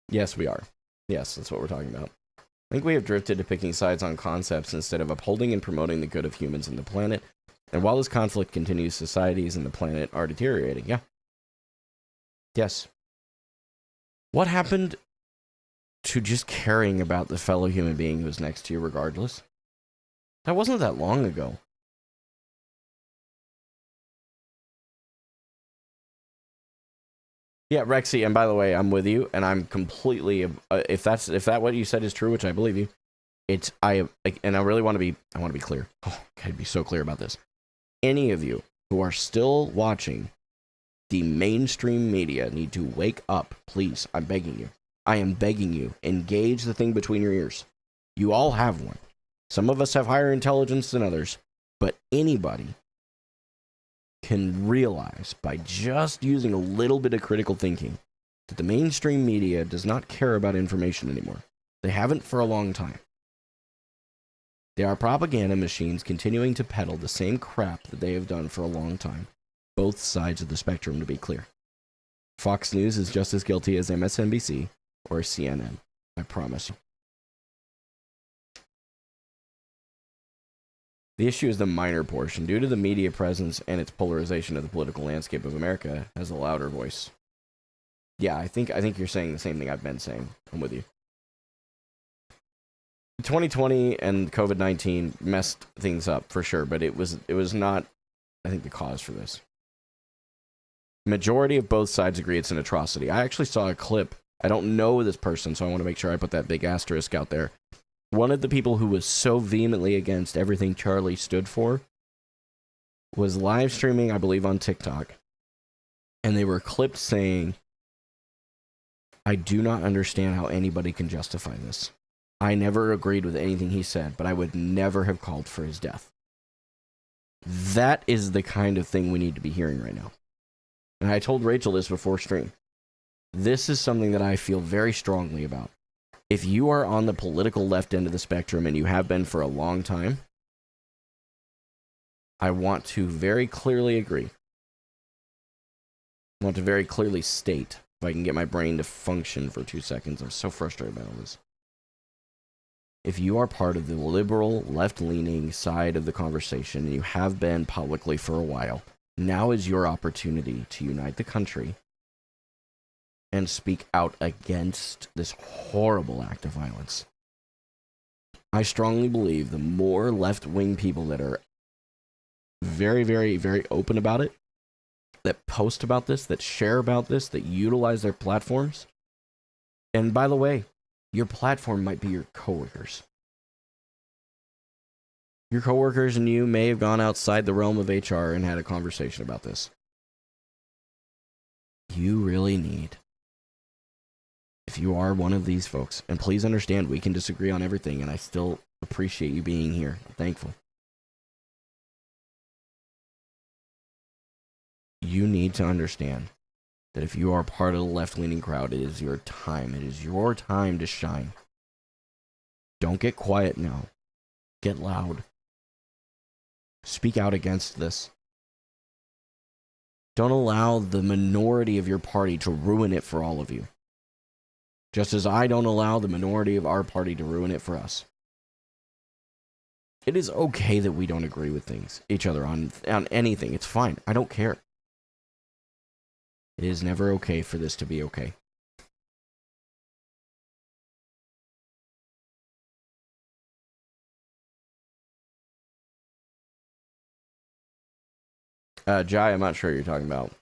Yes, we are. Yes, that's what we're talking about. I think we have drifted to picking sides on concepts instead of upholding and promoting the good of humans and the planet. And while this conflict continues, societies and the planet are deteriorating. Yeah. Yes. What happened to just caring about the fellow human being who's next to you regardless? That wasn't that long ago. Yeah, Rexy, and by the way, I'm with you, and I'm completely, if that what you said is true, which I believe you, and I really want to be clear. Oh, I'd be so clear about this. Any of you who are still watching the mainstream media need to wake up, please. I'm begging you. I am begging you. Engage the thing between your ears. You all have one. Some of us have higher intelligence than others, but anybody can realize by just using a little bit of critical thinking that the mainstream media does not care about information anymore. They haven't for a long time. They are propaganda machines continuing to peddle the same crap that they have done for a long time. Both sides of the spectrum, to be clear. Fox News is just as guilty as MSNBC or CNN. I promise you. The issue is the minor portion. Due to the media presence and its polarization of the political landscape of America has a louder voice. Yeah, I think you're saying the same thing I've been saying. I'm with you. 2020 and COVID-19 messed things up for sure, but it was not, I think, the cause for this. Majority of both sides agree it's an atrocity. I actually saw a clip. I don't know this person, so I want to make sure I put that big asterisk out there. One of the people who was so vehemently against everything Charlie stood for was live streaming, I believe, on TikTok. And they were clipped saying, I do not understand how anybody can justify this. I never agreed with anything he said, but I would never have called for his death. That is the kind of thing we need to be hearing right now. And I told Rachel this before stream. This is something that I feel very strongly about. If you are on the political left end of the spectrum, and you have been for a long time, I want to very clearly agree. I want to very clearly state, if I can get my brain to function for 2 seconds. I'm so frustrated by all this. If you are part of the liberal, left-leaning side of the conversation, and you have been publicly for a while, now is your opportunity to unite the country and speak out against this horrible act of violence. I strongly believe the more left-wing people that are very, very, very open about it, that post about this, that share about this, that utilize their platforms, and by the way, your platform might be your coworkers. Your coworkers and you may have gone outside the realm of HR and had a conversation about this. You really need, if you are one of these folks, and please understand we can disagree on everything, and I still appreciate you being here. I'm thankful. You need to understand that if you are part of the left-leaning crowd, it is your time. It is your time to shine. Don't get quiet now. Get loud. Speak out against this. Don't allow the minority of your party to ruin it for all of you. Just as I don't allow the minority of our party to ruin it for us. It is okay that we don't agree with each other on anything. It's fine. I don't care. It is never okay for this to be okay. Jai, I'm not sure what you're talking about.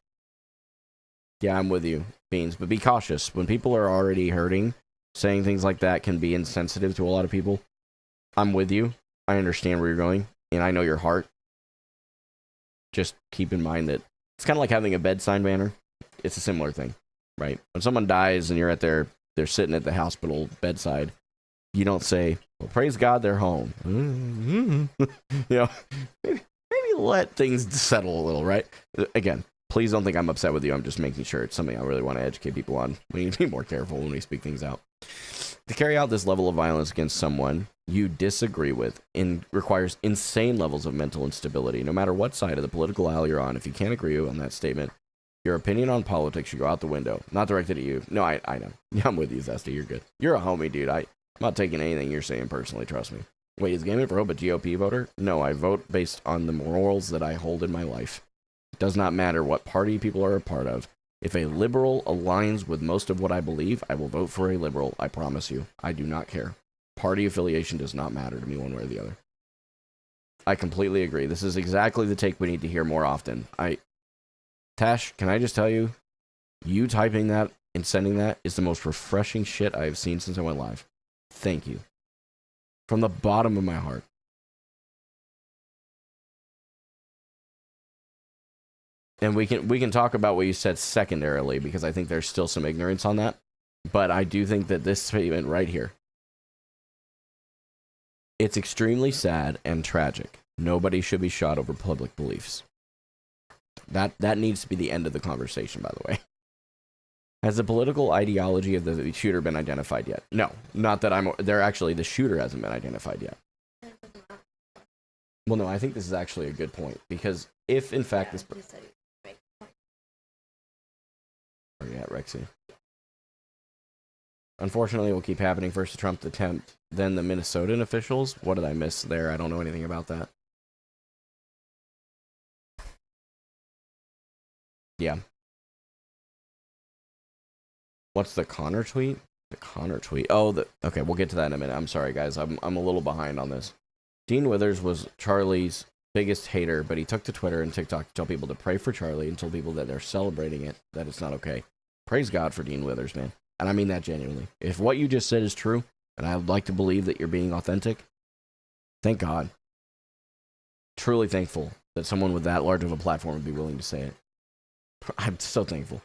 Yeah, I'm with you, Beans, but be cautious. When people are already hurting, saying things like that can be insensitive to a lot of people. I'm with you. I understand where you're going, and I know your heart. Just keep in mind that it's kind of like having a bedside manner. It's a similar thing, right? When someone dies and you're at they're sitting at the hospital bedside, you don't say, well, praise God, they're home. Maybe let things settle a little, right? Again, please don't think I'm upset with you. I'm just making sure it's something I really want to educate people on. We need to be more careful when we speak things out. To carry out this level of violence against someone you disagree with requires insane levels of mental instability. No matter what side of the political aisle you're on, if you can't agree on that statement, your opinion on politics should go out the window. Not directed at you. No, I know. Yeah, I'm with you, Zesty. You're good. You're a homie, dude. I'm not taking anything you're saying personally. Trust me. Wait, is Gamin4Hope a GOP voter? No, I vote based on the morals that I hold in my life. It does not matter what party people are a part of. If a liberal aligns with most of what I believe, I will vote for a liberal. I promise you. I do not care. Party affiliation does not matter to me one way or the other. I completely agree. This is exactly the take we need to hear more often. Tash, can I just tell you, you typing that and sending that is the most refreshing shit I have seen since I went live. Thank you. From the bottom of my heart. And we can talk about what you said secondarily, because I think there's still some ignorance on that. But I do think that this statement right here, it's extremely sad and tragic. Nobody should be shot over public beliefs. That needs to be the end of the conversation, by the way. Has the political ideology of the shooter been identified yet? No, not that the shooter hasn't been identified yet. Well, no, I think this is actually a good point, because if in fact this... Where are you at, Rexy? Unfortunately, it will keep happening. First the Trump attempt, then the Minnesotan officials. What did I miss there? I don't know anything about that. Yeah. What's the Connor tweet? The Connor tweet. Oh, okay, we'll get to that in a minute. I'm sorry, guys. I'm a little behind on this. Dean Withers was Charlie's biggest hater, but he took to Twitter and TikTok to tell people to pray for Charlie and tell people that they're celebrating it, that it's not okay. Praise God for Dean Withers, man. And I mean that genuinely. If what you just said is true, and I would like to believe that you're being authentic, thank God. Truly thankful that someone with that large of a platform would be willing to say it. I'm so thankful.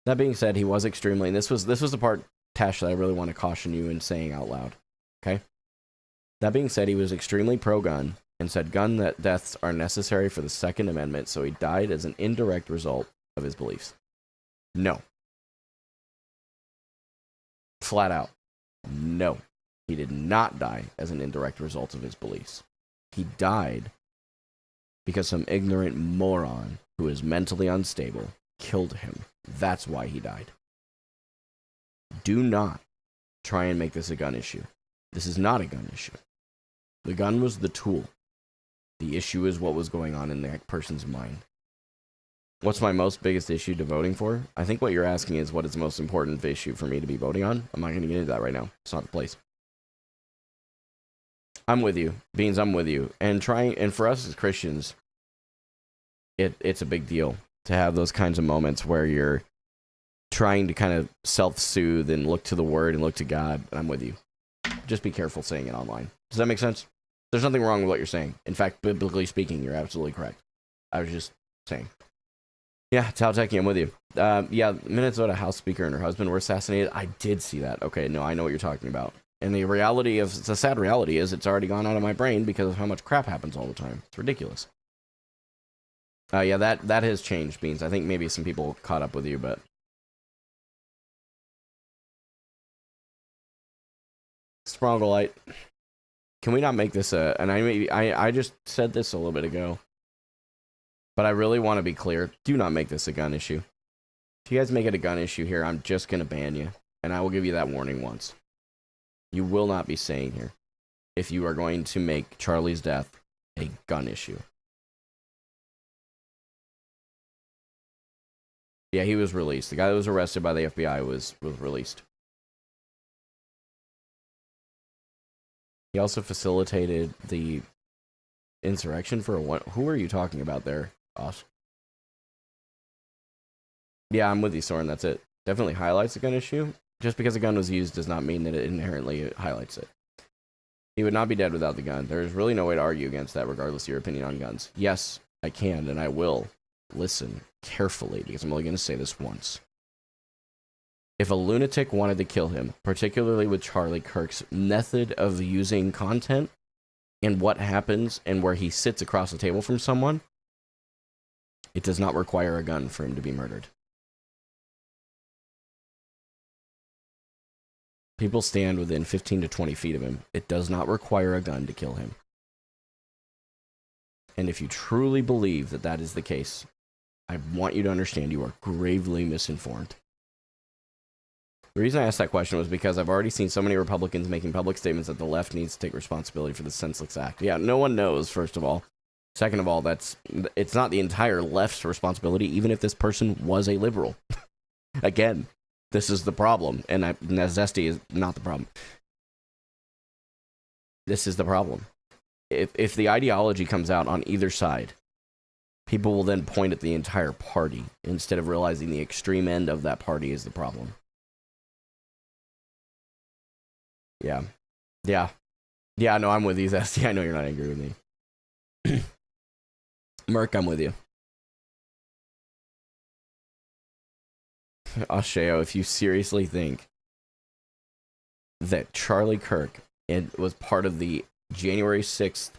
That being said, he was extremely, and this was the part Tash, that I really want to caution you in saying out loud. Okay? That being said, he was extremely pro-gun and said gun deaths are necessary for the Second Amendment, so he died as an indirect result of his beliefs. No. Flat out. No. He did not die as an indirect result of his beliefs. He died because some ignorant moron who is mentally unstable killed him. That's why he died. Do not try and make this a gun issue. This is not a gun issue. The gun was the tool. The issue is what was going on in that person's mind. What's my most biggest issue to voting for? I think what you're asking is what is the most important issue for me to be voting on. I'm not going to get into that right now. It's not the place. I'm with you. Beans, I'm with you. And for us as Christians, it's a big deal to have those kinds of moments where you're trying to kind of self-soothe and look to the Word and look to God. And I'm with you. Just be careful saying it online. Does that make sense? There's nothing wrong with what you're saying. In fact, biblically speaking, you're absolutely correct. I was just saying. Yeah, Tauteki, I'm with you. Yeah, Minnesota House Speaker and her husband were assassinated. I did see that. Okay, no, I know what you're talking about. And the sad reality is it's already gone out of my brain because of how much crap happens all the time. It's ridiculous. Yeah, that has changed, Beans. I think maybe some people caught up with you, but... Sprongolite. Can we not make this a... And I just said this a little bit ago. But I really want to be clear. Do not make this a gun issue. If you guys make it a gun issue here, I'm just going to ban you. And I will give you that warning once. You will not be saying here if you are going to make Charlie's death a gun issue. Yeah, he was released. The guy that was arrested by the FBI was released. He also facilitated the insurrection for who are you talking about there, Osh? Yeah, I'm with you, Soren. That's it. Definitely highlights the gun issue. Just because a gun was used does not mean that it inherently highlights it. He would not be dead without the gun. There's really no way to argue against that, regardless of your opinion on guns. Yes, I can, and I will listen carefully, because I'm only going to say this once. If a lunatic wanted to kill him, particularly with Charlie Kirk's method of using content, and what happens, and where he sits across the table from someone, it does not require a gun for him to be murdered. People stand within 15 to 20 feet of him. It does not require a gun to kill him. And if you truly believe that that is the case, I want you to understand you are gravely misinformed. The reason I asked that question was because I've already seen so many Republicans making public statements that the left needs to take responsibility for the Senseless Act. Yeah, no one knows, first of all. Second of all, it's not the entire left's responsibility, even if this person was a liberal. Again, this is the problem, and Zesty is not the problem. This is the problem. If the ideology comes out on either side, people will then point at the entire party instead of realizing the extreme end of that party is the problem. Yeah. Yeah. Yeah, no, I'm with you, Zesty. I know you're not angry with me. Merc, I'm with you. Asheo, if you seriously think that Charlie Kirk was part of the January 6th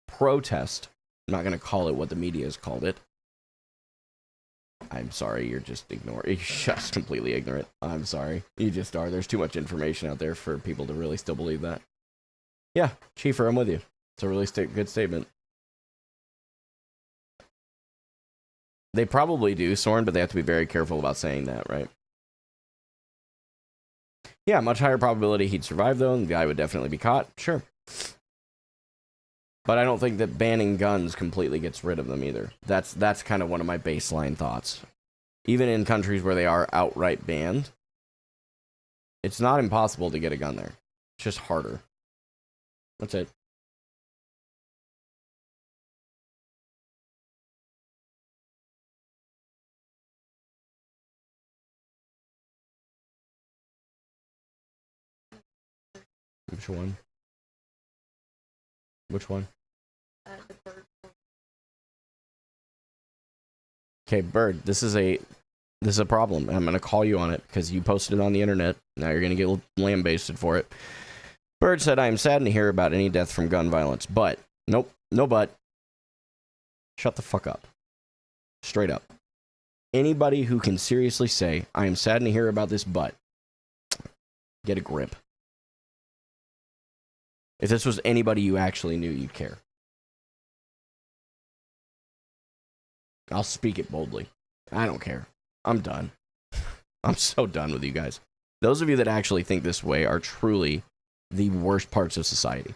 protest, I'm not going to call it what the media has called it. I'm sorry, you're just completely ignorant. I'm sorry. You just are. There's too much information out there for people to really still believe that. Yeah, Chiefer, I'm with you. It's a really good statement. They probably do, Soren, but they have to be very careful about saying that, right? Yeah, much higher probability he'd survive, though, and the guy would definitely be caught. Sure. But I don't think that banning guns completely gets rid of them, either. That's kind of one of my baseline thoughts. Even in countries where they are outright banned, it's not impossible to get a gun there. It's just harder. That's it. Which one? Which one?
The bird.
Okay, Bird, this is a problem. I'm going to call you on it because you posted it on the internet Now you're going to get lambasted for it. Bird said, I am saddened to hear about any death from gun violence, but, nope, no but. Shut the fuck up. Straight up. Anybody who can seriously say, I am saddened to hear about this, but, get a grip. If this was anybody you actually knew, you'd care. I'll speak it boldly. I don't care. I'm done. I'm so done with you guys. Those of you that actually think this way are truly the worst parts of society.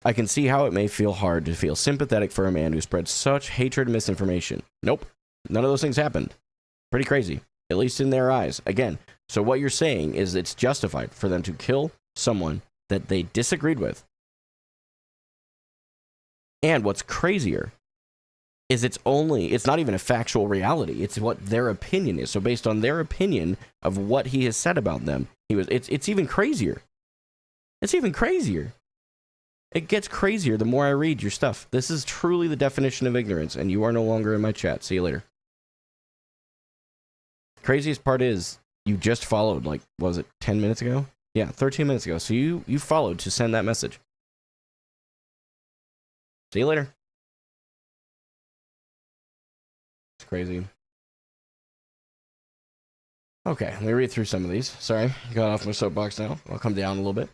I can see how it may feel hard to feel sympathetic for a man who spread such hatred and misinformation. Nope. None of those things happened. Pretty crazy. At least in their eyes. Again, so what you're saying is it's justified for them to kill someone that they disagreed with. And what's crazier is it's not even a factual reality. It's what their opinion is. So based on their opinion of what he has said about them, it's even crazier. It's even crazier. It gets crazier the more I read your stuff. This is truly the definition of ignorance, and you are no longer in my chat. See you later. Craziest part is, you just followed, like, what was it, 10 minutes ago? Yeah, 13 minutes ago. So you followed to send that message. See you later. It's crazy. Okay, let me read through some of these. Sorry, got off my soapbox now. I'll come down a little bit.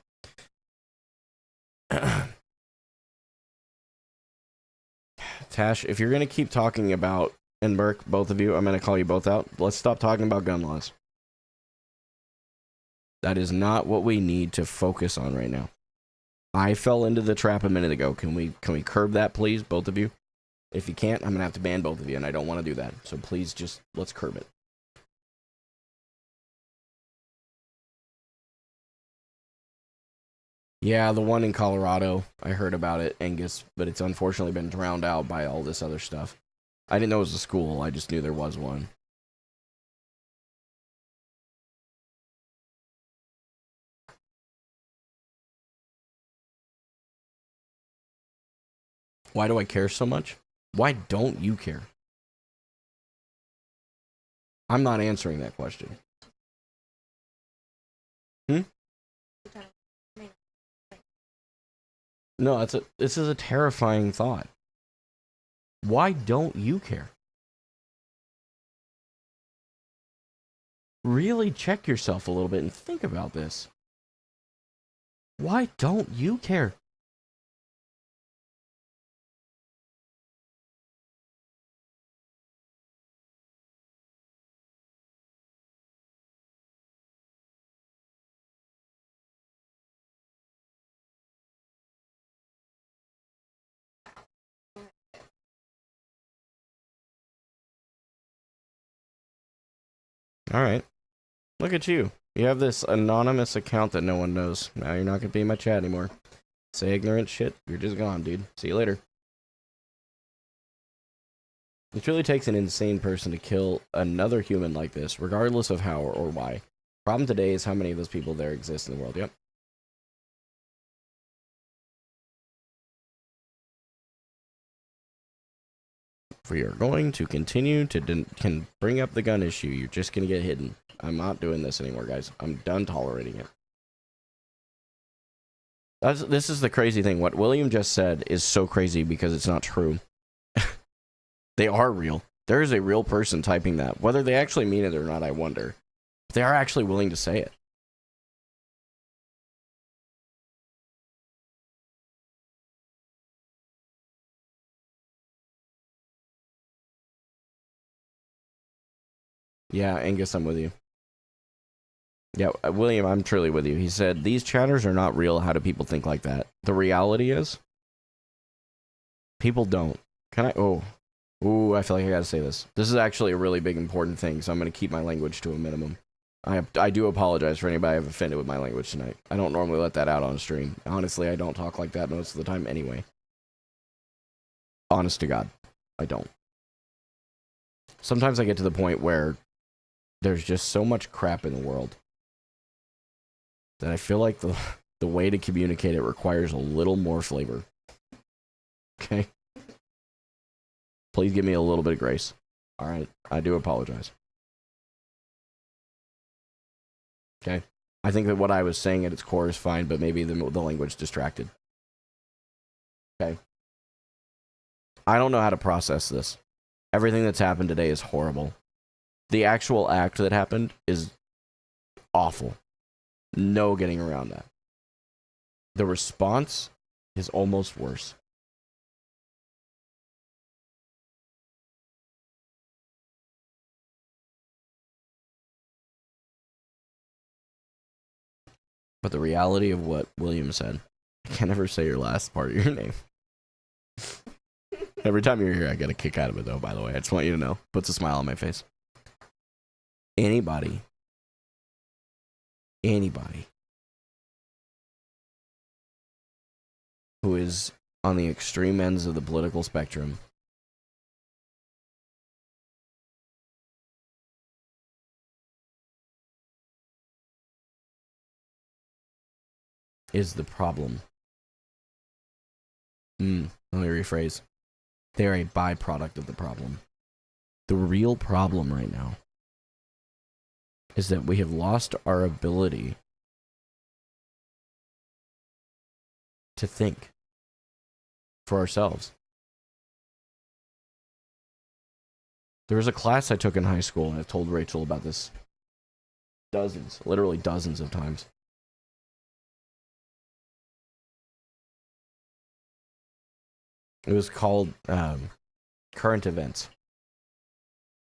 Tash, if you're going to keep talking about, and Burke, both of you, I'm going to call you both out. Let's stop talking about gun laws. That is not what we need to focus on right now. I fell into the trap a minute ago. Can we curb that, please, both of you? If you can't, I'm going to have to ban both of you, and I don't want to do that. So please just, let's curb it. Yeah, the one in Colorado, I heard about it, Angus, but it's unfortunately been drowned out by all this other stuff. I didn't know it was a school, I just knew there was one. Why do I care so much? Why don't you care? I'm not answering that question. No, this is a terrifying thought. Why don't you care? Really check yourself a little bit and think about this. Why don't you care? Alright. Look at you. You have this anonymous account that no one knows. Now you're not going to be in my chat anymore. Say ignorant shit. You're just gone, dude. See you later. It really takes an insane person to kill another human like this, regardless of how or why. Problem today is how many of those people there exist in the world. Yep. If we are going to continue to can bring up the gun issue, you're just going to get hidden. I'm not doing this anymore, guys. I'm done tolerating it. This is the crazy thing. What William just said is so crazy because it's not true. They are real. There is a real person typing that. Whether they actually mean it or not, I wonder. But they are actually willing to say it. Yeah, Angus, I'm with you. Yeah, William, I'm truly with you. He said, these chatters are not real. How do people think like that? The reality is, people don't. Can I? Ooh, I feel like I gotta say this. This is actually a really big, important thing, so I'm gonna keep my language to a minimum. I do apologize for anybody I've offended with my language tonight. I don't normally let that out on stream. Honestly, I don't talk like that most of the time anyway. Honest to God, I don't. Sometimes I get to the point where there's just so much crap in the world that I feel like the way to communicate it requires a little more flavor. Okay? Please give me a little bit of grace. Alright, I do apologize. Okay? I think that what I was saying at its core is fine, but maybe the language distracted. Okay? I don't know how to process this. Everything that's happened today is horrible. The actual act that happened is awful. No getting around that. The response is almost worse. But the reality of what William said, I can never say your last part of your name. Every time you're here, I get a kick out of it, though, by the way. I just want you to know. Puts a smile on my face. Anybody who is on the extreme ends of the political spectrum is the problem. Let me rephrase. They're a byproduct of the problem. The real problem right now is that we have lost our ability to think for ourselves. There was a class I took in high school, and I've told Rachel about this literally dozens of times. It was called Current Events.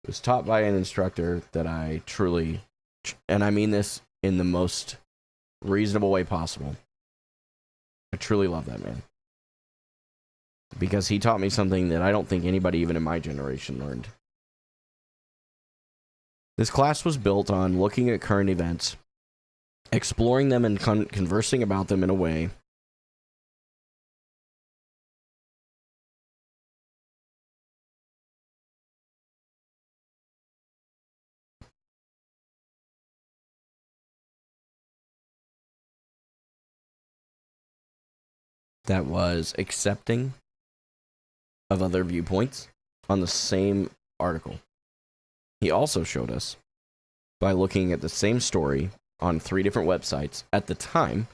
It was taught by an instructor that I truly, and I mean this in the most reasonable way possible, I truly love that man. Because he taught me something that I don't think anybody even in my generation learned. This class was built on looking at current events, exploring them and conversing about them in a way that was accepting of other viewpoints on the same article. He also showed us, by looking at the same story on 3 different websites, at the time,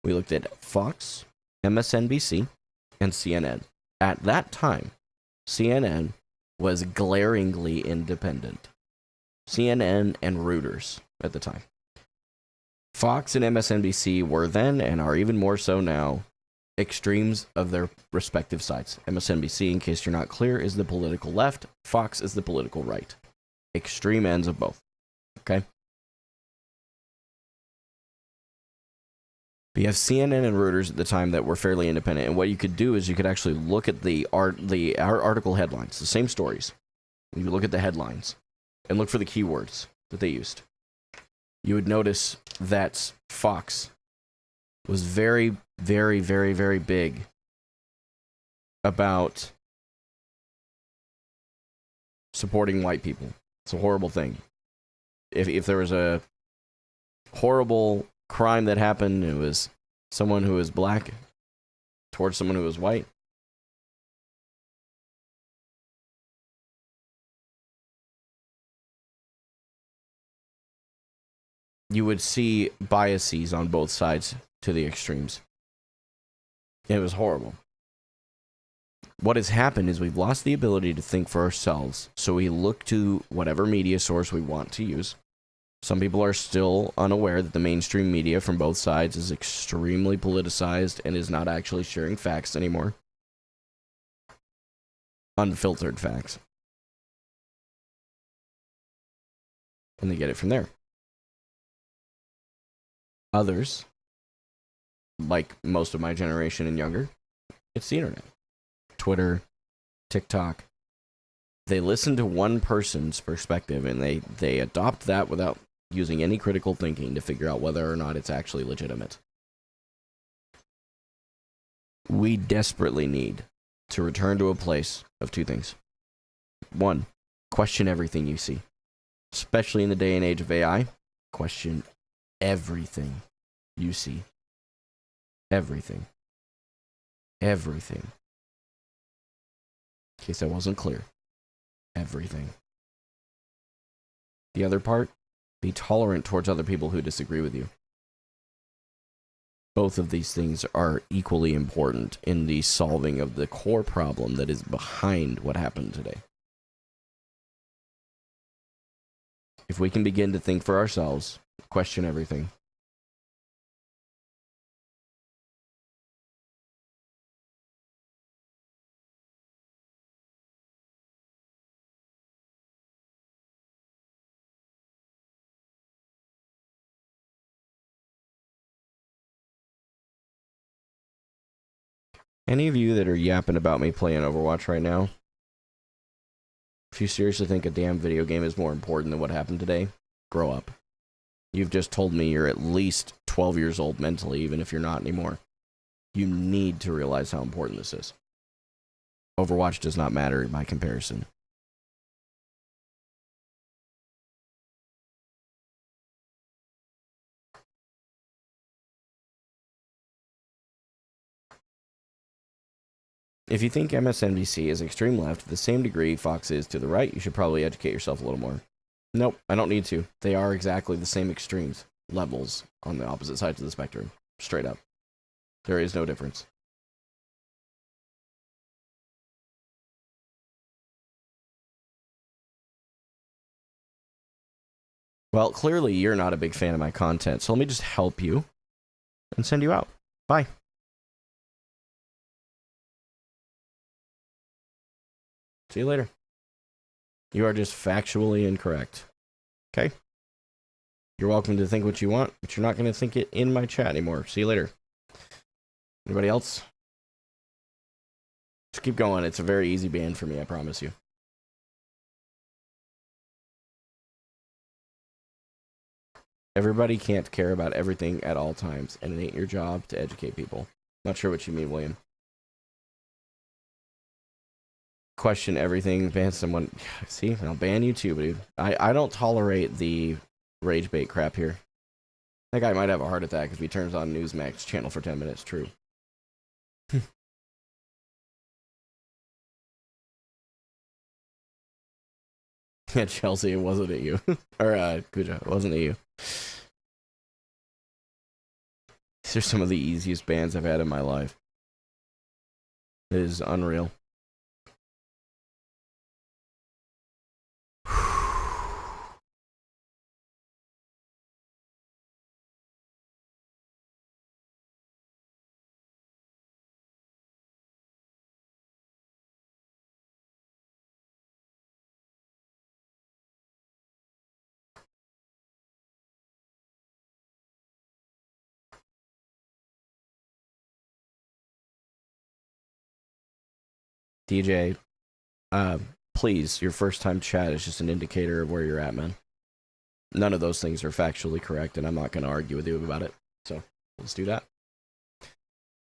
we looked at Fox, MSNBC, and CNN. At that time, CNN was glaringly independent. CNN and Reuters at the time. Fox and MSNBC were then, and are even more so now, extremes of their respective sides. MSNBC, in case you're not clear, is the political left. Fox is the political right. Extreme ends of both. Okay? But you have CNN and Reuters at the time that were fairly independent, and what you could do is you could actually look at the article headlines, the same stories. You could look at the headlines and look for the keywords that they used. You would notice that Fox was very, very, very, very big about supporting white people. It's a horrible thing. If there was a horrible crime that happened, it was someone who was black towards someone who was white, you would see biases on both sides to the extremes. It was horrible. What has happened is we've lost the ability to think for ourselves, so we look to whatever media source we want to use. Some people are still unaware that the mainstream media from both sides is extremely politicized and is not actually sharing facts anymore. Unfiltered facts. And they get it from there. Others, like most of my generation and younger, it's the internet. Twitter, TikTok. They listen to one person's perspective and they adopt that without using any critical thinking to figure out whether or not it's actually legitimate. We desperately need to return to a place of 2 things. 1, question everything you see. Especially in the day and age of AI, question everything you see. Everything. Everything. In case that wasn't clear. Everything. The other part Be tolerant towards other people who disagree with you. Both of these things are equally important in the solving of the core problem that is behind what happened today. If we can begin to think for ourselves, question everything. Any of you that are yapping about me playing Overwatch right now, if you seriously think a damn video game is more important than what happened today, grow up. You've just told me you're at least 12 years old mentally, even if you're not anymore. You need to realize how important this is. Overwatch does not matter by comparison. If you think MSNBC is extreme left to the same degree Fox is to the right, you should probably educate yourself a little more. Nope, I don't need to. They are exactly the same extremes, levels on the opposite sides of the spectrum. Straight up. There is no difference. Well, clearly you're not a big fan of my content, so let me just help you and send you out. Bye. See you later. You are just factually incorrect. Okay? You're welcome to think what you want, but you're not going to think it in my chat anymore. See you later. Anybody else? Just keep going. It's a very easy ban for me, I promise you. Everybody can't care about everything at all times, and it ain't your job to educate people. Not sure what you mean, William. Question everything, ban someone. See, I'll ban you too, dude. I don't tolerate the rage bait crap here. That guy might have a heart attack if he turns on Newsmax channel for 10 minutes. True. Yeah, Chelsea, it wasn't at you. Or, Kuja, it wasn't at you. These are some of the easiest bans I've had in my life. It is unreal. DJ, please, your first time chat is just an indicator of where you're at, man. None of those things are factually correct, and I'm not going to argue with you about it. So, let's do that.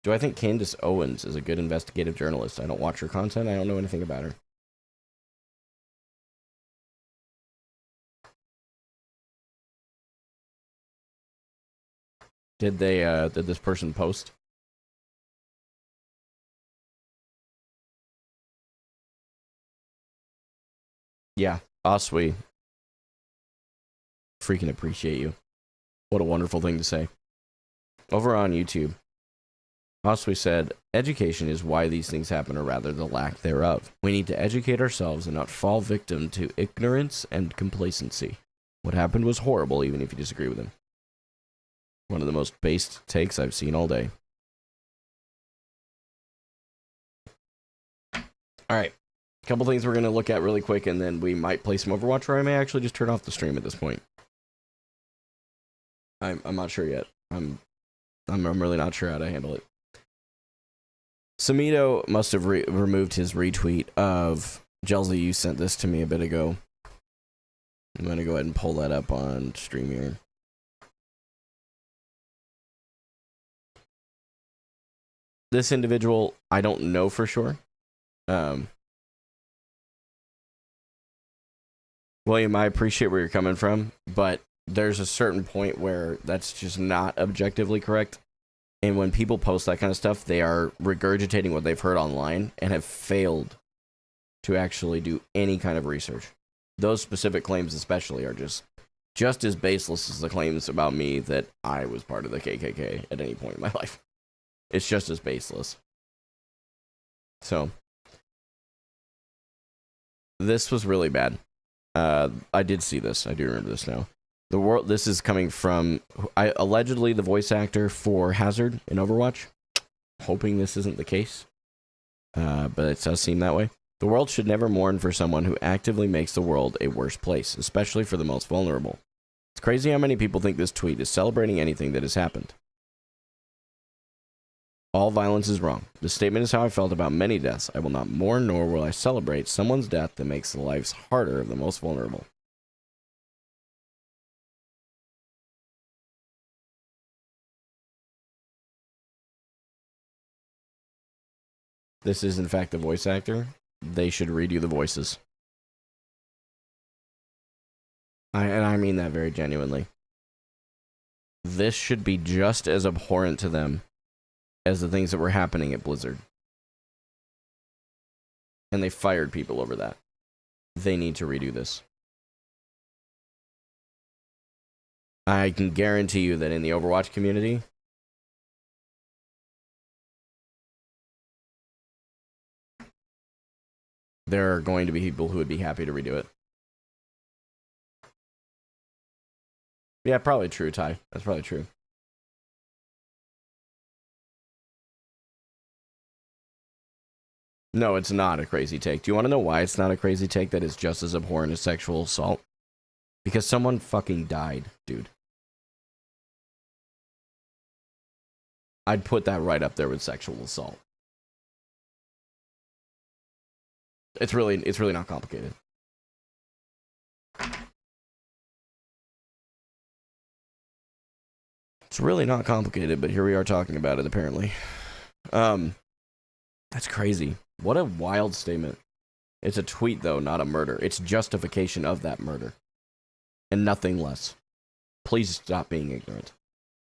Do I think Candace Owens is a good investigative journalist? I don't watch her content. I don't know anything about her. Did this person post? Yeah, Oswe. Freaking appreciate you. What a wonderful thing to say. Over on YouTube, Oswe said, education is why these things happen, or rather the lack thereof. We need to educate ourselves and not fall victim to ignorance and complacency. What happened was horrible, even if you disagree with him. One of the most based takes I've seen all day. Alright. A couple things we're going to look at really quick, and then we might play some Overwatch, or I may actually just turn off the stream at this point. I'm not sure yet. I'm really not sure how to handle it. Samito must have removed his retweet of Jelzy. You sent this to me a bit ago. I'm going to go ahead and pull that up on stream here. This individual, I don't know for sure. William, I appreciate where you're coming from, but there's a certain point where that's just not objectively correct. And when people post that kind of stuff, they are regurgitating what they've heard online and have failed to actually do any kind of research. Those specific claims especially are just just as baseless as the claims about me that I was part of the KKK at any point in my life. It's just as baseless. So, this was really bad. I did see this. I do remember this now. The world. This is coming from allegedly the voice actor for Hazard in Overwatch. Hoping this isn't the case, but it does seem that way. The world should never mourn for someone who actively makes the world a worse place, especially for the most vulnerable. It's crazy how many people think this tweet is celebrating anything that has happened. All violence is wrong. This statement is how I felt about many deaths. I will not mourn, nor will I celebrate someone's death that makes the lives harder of the most vulnerable. This is, in fact, the voice actor. They should redo the voices. And I mean that very genuinely. This should be just as abhorrent to them as the things that were happening at Blizzard. And they fired people over that. They need to redo this. I can guarantee you that in the Overwatch community, there are going to be people who would be happy to redo it. Yeah, probably true, Ty. That's probably true. No, it's not a crazy take. Do you want to know why it's not a crazy take that is just as abhorrent as sexual assault? Because someone fucking died, dude. I'd put that right up there with sexual assault. It's really not complicated. It's really not complicated, but here we are talking about it, apparently. That's crazy. What a wild statement. It's a tweet, though, not a murder. It's justification of that murder. And nothing less. Please stop being ignorant.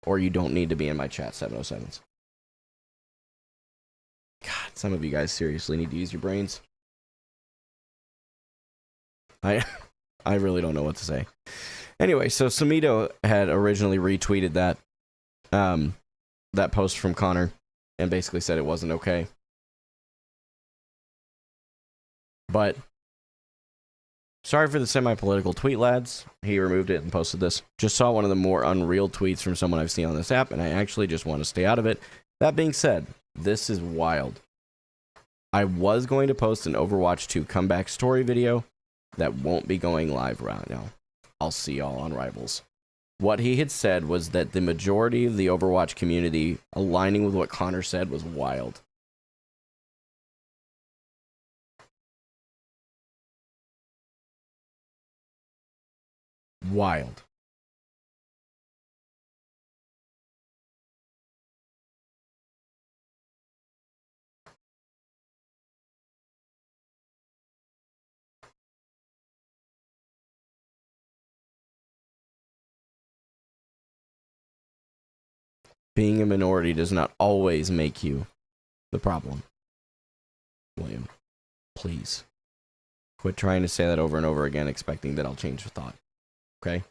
Or you don't need to be in my chat, 707s. God, some of you guys seriously need to use your brains. I really don't know what to say. Anyway, so Samito had originally retweeted that that post from Connor and basically said it wasn't okay. But sorry for the semi-political tweet, lads. He removed it and posted this. Just saw one of the more unreal tweets from someone I've seen on this app, and I actually just want to stay out of it. That being said, this is wild. I was going to post an Overwatch 2 comeback story video that won't be going live right now. I'll see y'all on Rivals. What he had said was that the majority of the Overwatch community aligning with what Connor said was wild. Wild. Being a minority does not always make you the problem. William, please. Quit trying to say that over and over again, expecting that I'll change the thought. Okay?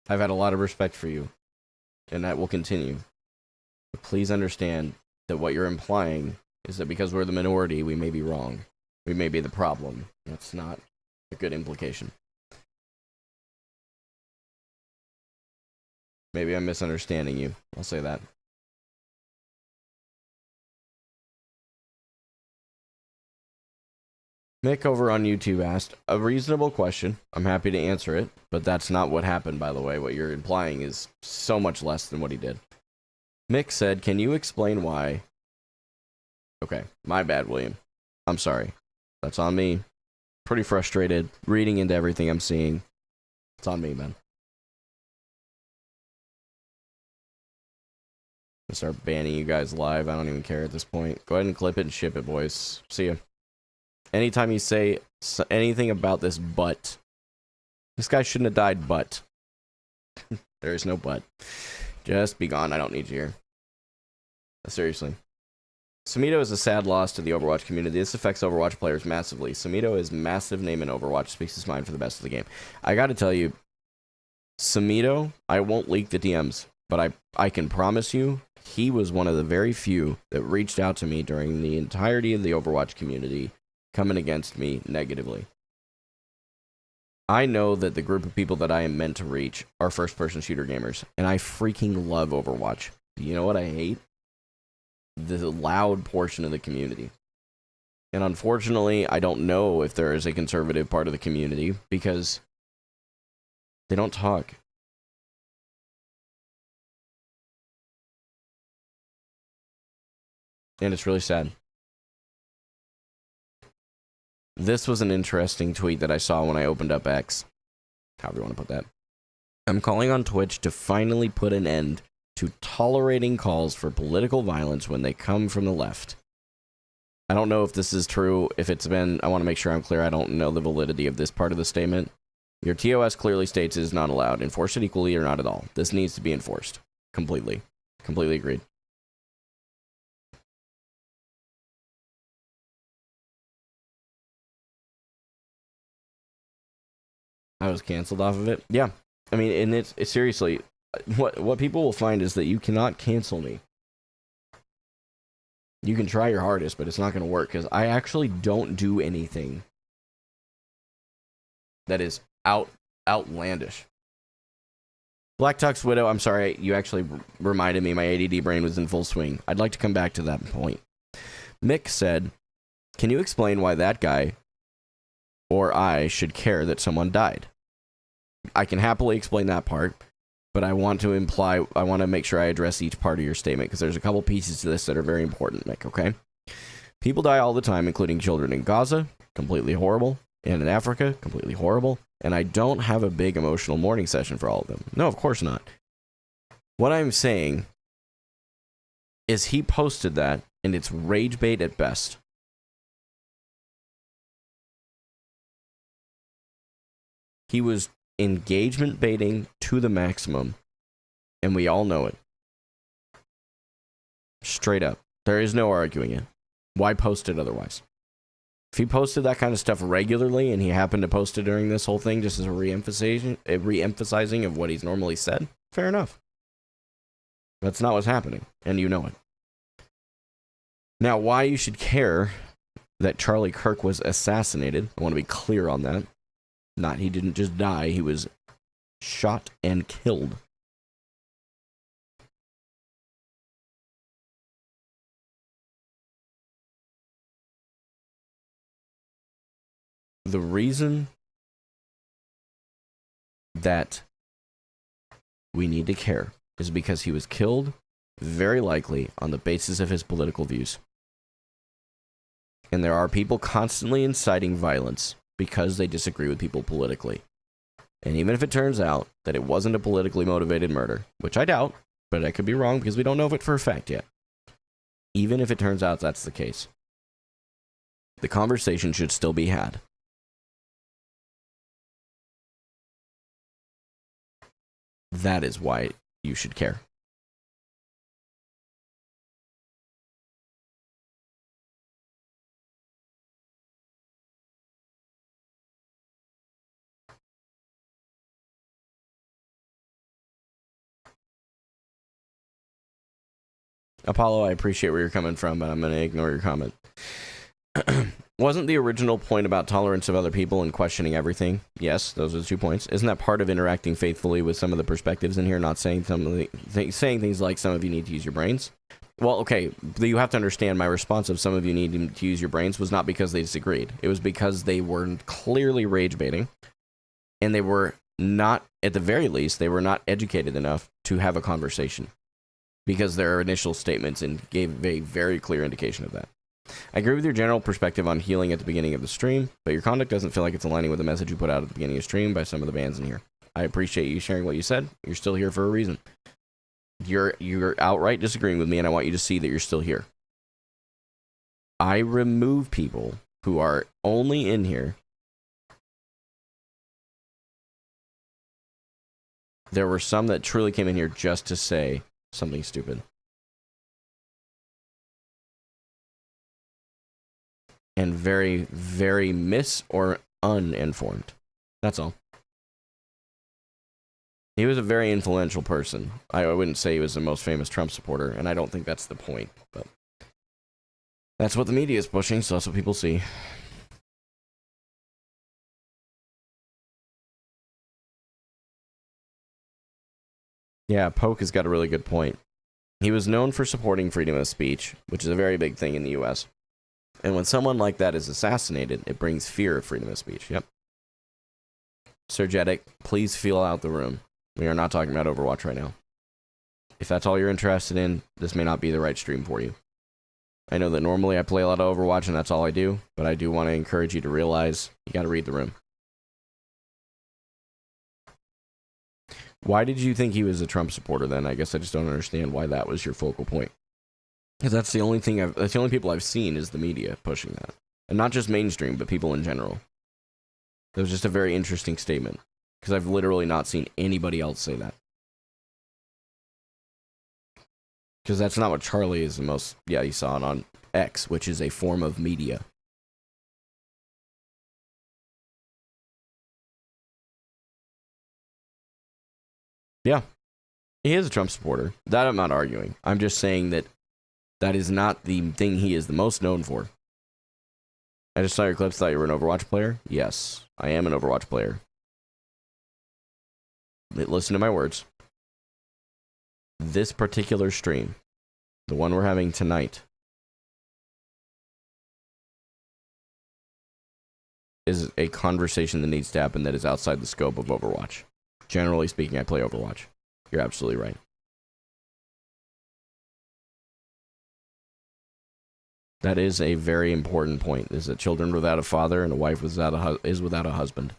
I've had a lot of respect for you, and that will continue. But please understand that what you're implying is that because we're the minority, we may be wrong. We may be the problem. That's not a good implication. Maybe I'm misunderstanding you. I'll say that. Mick over on YouTube asked, a reasonable question. I'm happy to answer it, but that's not what happened, by the way. What you're implying is so much less than what he did. Mick said, can you explain why? Okay, my bad, William. I'm sorry. That's on me. Pretty frustrated, reading into everything I'm seeing. It's on me, man. Start banning you guys live. I don't even care at this point. Go ahead and clip it and ship it, boys. See ya. Anytime you say anything about this but, this guy shouldn't have died, but. There is no but. Just be gone. I don't need you here. Seriously. Sumito is a sad loss to the Overwatch community. This affects Overwatch players massively. Sumito is massive name in Overwatch, speaks his mind for the best of the game. I gotta tell you, Sumito, I won't leak the DMs, but I can promise you, he was one of the very few that reached out to me during the entirety of the Overwatch community, coming against me negatively. I know that the group of people that I am meant to reach are first-person shooter gamers, and I freaking love Overwatch. You know what I hate? The loud portion of the community. And unfortunately, I don't know if there is a conservative part of the community because they don't talk. And it's really sad. This was an interesting tweet that I saw when I opened up X. However you want to put that. I'm calling on Twitch to finally put an end to tolerating calls for political violence when they come from the left. I don't know if this is true. If it's been, I want to make sure I'm clear. I don't know the validity of this part of the statement. Your TOS clearly states it is not allowed. Enforce it equally or not at all. This needs to be enforced. Completely. Completely agreed. I was canceled off of it. Yeah. I mean, and it's seriously, what people will find is that you cannot cancel me. You can try your hardest, but it's not going to work because I actually don't do anything that is outlandish. Black Tux Widow, I'm sorry, you actually reminded me my ADD brain was in full swing. I'd like to come back to that point. Mick said, can you explain why that guy or I should care that someone died? I can happily explain that part, but I want to make sure I address each part of your statement because there's a couple pieces to this that are very important, Mick, okay? People die all the time, including children in Gaza, completely horrible, and in Africa, completely horrible, and I don't have a big emotional mourning session for all of them. No, of course not. What I'm saying is he posted that, and it's rage bait at best. He was engagement baiting to the maximum, and we all know it. Straight up. There is no arguing it. Why post it otherwise? If he posted that kind of stuff regularly, and he happened to post it during this whole thing just as a re-emphasizing of what he's normally said, fair enough. That's not what's happening, and you know it. Now, why you should care that Charlie Kirk was assassinated, I want to be clear on that. He didn't just die, he was shot and killed. The reason that we need to care is because he was killed, very likely, on the basis of his political views. And there are people constantly inciting violence because they disagree with people politically. And even if it turns out that it wasn't a politically motivated murder, which I doubt, but I could be wrong because we don't know if it for a fact yet. Even if it turns out that's the case, the conversation should still be had. That is why you should care. Apollo, I appreciate where you're coming from, but I'm going to ignore your comment. Wasn't the original point about tolerance of other people and questioning everything? Yes, those are the 2 points. Isn't that part of interacting faithfully with some of the perspectives in here, not saying saying things like some of you need to use your brains? Well, okay, you have to understand my response of some of you need to use your brains was not because they disagreed. It was because they were clearly rage baiting, and they were not, at the very least, they were not educated enough to have a conversation. Because their initial statements gave a very clear indication of that. I agree with your general perspective on healing at the beginning of the stream, but your conduct doesn't feel like it's aligning with the message you put out at the beginning of the stream by some of the bans in here. I appreciate you sharing what you said. You're still here for a reason. You're outright disagreeing with me, and I want you to see that you're still here. I remove people who are only in here. There were some that truly came in here just to say something stupid. and very, very or uninformed. That's all. He was a very influential person. I wouldn't say he was the most famous Trump supporter, and I don't think that's the point, but that's what the media is pushing, so that's what people see. Yeah, Polk has got a really good point. He was known for supporting freedom of speech, which is a very big thing in the U.S. And when someone like that is assassinated, it brings fear of freedom of speech. Yep. Sergetic, please feel out the room. We are not talking about Overwatch right now. If that's all you're interested in, this may not be the right stream for you. I know that normally I play a lot of Overwatch and that's all I do, but I do want to encourage you to realize you got to read the room. Why did you think he was a Trump supporter then? I guess I just don't understand why that was your focal point. Because that's the only thing that's the only people I've seen is the media pushing that. And not just mainstream, but people in general. It was just a very interesting statement. Because I've literally not seen anybody else say that. Because that's not what Charlie is the most... Yeah, you saw it on X, which is a form of media. Yeah. He is a Trump supporter. That I'm not arguing. I'm just saying that that is not the thing he is the most known for. I just saw your clips, thought you were an Overwatch player. Yes, I am an Overwatch player. Listen to my words. This particular stream, the one we're having tonight, is a conversation that needs to happen that is outside the scope of Overwatch. Generally speaking, I play Overwatch. You're absolutely right. That is a very important point, is that children without a father and a wife without a husband.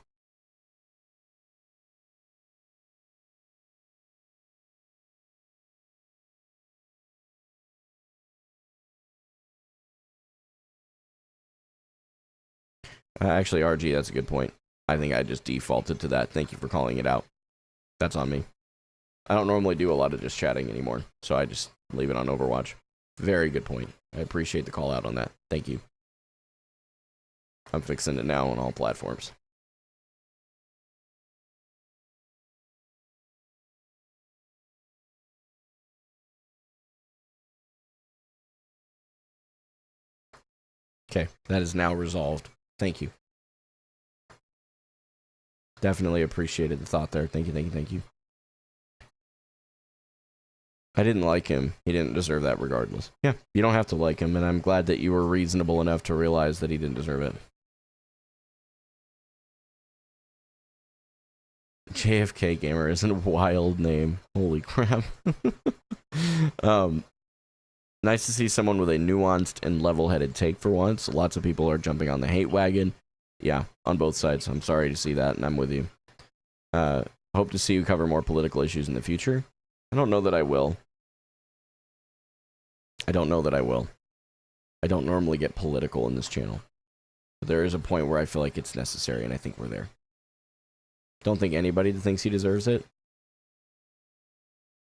Actually, RG, that's a good point. I think I just defaulted to that. Thank you for calling it out. That's on me. I don't normally do a lot of just chatting anymore, so I just leave it on Overwatch. Very good point. I appreciate the call out on that. Thank you. I'm fixing it now on all platforms. Okay, that is now resolved. Thank you. Definitely appreciated the thought there. Thank you, thank you, thank you. I didn't like him. He didn't deserve that regardless. Yeah, you don't have to like him, and I'm glad that you were reasonable enough to realize that he didn't deserve it. JFK Gamer is a wild name. Holy crap. Nice to see someone with a nuanced and level-headed take for once. Lots of people are jumping on the hate wagon. Yeah, on both sides. I'm sorry to see that, and I'm with you. Hope to see you cover more political issues in the future. I don't know that I will. I don't normally get political in this channel. But there is a point where I feel like it's necessary, and I think we're there. Don't think anybody that thinks he deserves it.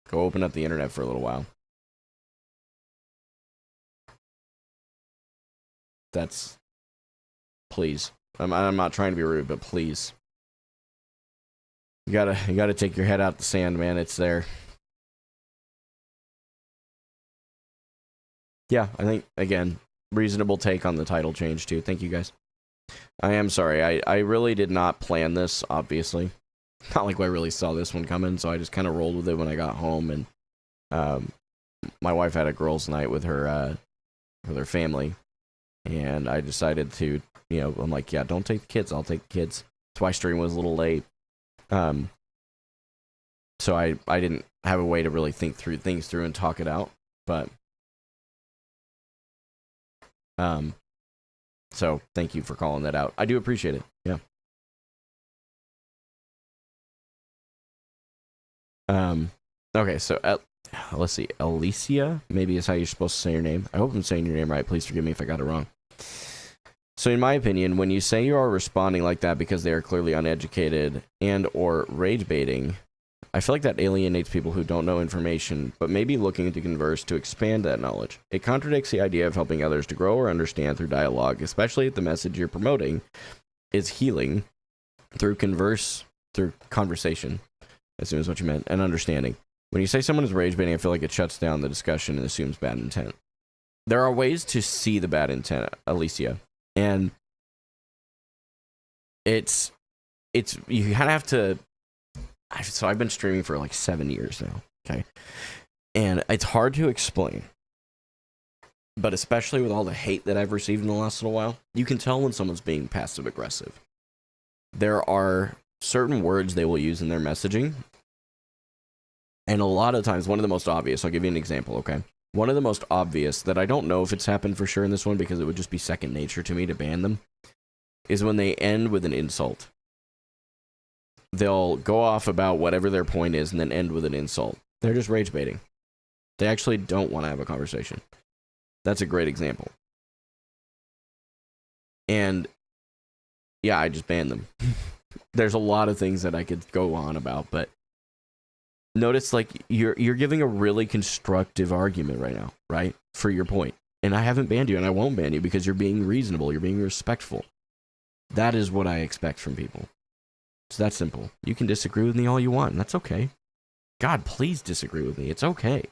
Go open up the internet for a little while. That's... Please. I'm not trying to be rude, but please. You gotta take your head out the sand, man. It's there. Yeah, I think, again, reasonable take on the title change, too. Thank you, guys. I am sorry. I really did not plan this, obviously. Not like I really saw this one coming, so I just kind of rolled with it when I got home. And my wife had a girls' night with her family. And I decided to, I'm like, yeah, don't take the kids. I'll take the kids. That's why stream was a little late. So I didn't have a way to really think through things and talk it out. But so thank you for calling that out. I do appreciate it. Yeah. Okay, so let's see. Alicia, maybe is how you're supposed to say your name. I hope I'm saying your name right. Please forgive me if I got it wrong. So in my opinion, when you say you are responding like that because they are clearly uneducated and or rage baiting, I feel like that alienates people who don't know information, but may be looking to converse to expand that knowledge. It contradicts the idea of helping others to grow or understand through dialogue, especially if the message you're promoting is healing through conversation. Assume is what you meant, and understanding. When you say someone is rage baiting, I feel like it shuts down the discussion and assumes bad intent. There are ways to see the bad intent, Alicia, and it's you kind of have to. So I've been streaming for like 7 years now, okay, and it's hard to explain, but especially with all the hate that I've received in the last little while, you can tell when someone's being passive aggressive. There are certain words they will use in their messaging, and a lot of times, one of the most obvious, I'll give you an example, okay? One of the most obvious, that I don't know if it's happened for sure in this one because it would just be second nature to me to ban them, is when they end with an insult. They'll go off about whatever their point is and then end with an insult. They're just rage baiting. They actually don't want to have a conversation. That's a great example. And yeah, I just banned them. There's a lot of things that I could go on about, but notice, like, you're giving a really constructive argument right now, right? For your point. And I haven't banned you, and I won't ban you because you're being reasonable, you're being respectful. That is what I expect from people. It's that simple. You can disagree with me all you want, and that's okay. God, please disagree with me. It's okay.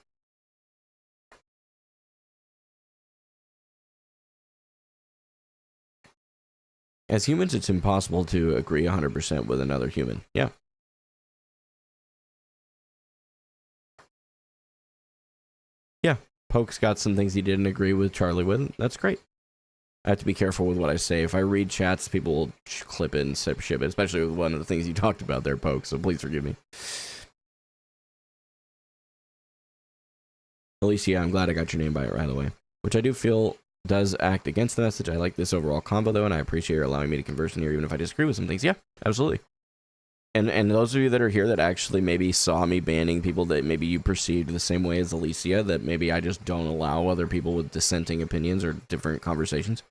As humans, it's impossible to agree 100% with another human. Yeah. Yeah. Poke's got some things he didn't agree with Charlie with. That's great. I have to be careful with what I say. If I read chats, people will clip it and ship it, especially with one of the things you talked about there, Poke, so please forgive me. Alicia, I'm glad I got your name by it right away. Which I do feel does act against the message. I like this overall combo, though, and I appreciate your allowing me to converse in here, even if I disagree with some things. Yeah, absolutely. And those of you that are here that actually maybe saw me banning people that maybe you perceived the same way as Alicia, that maybe I just don't allow other people with dissenting opinions or different conversations,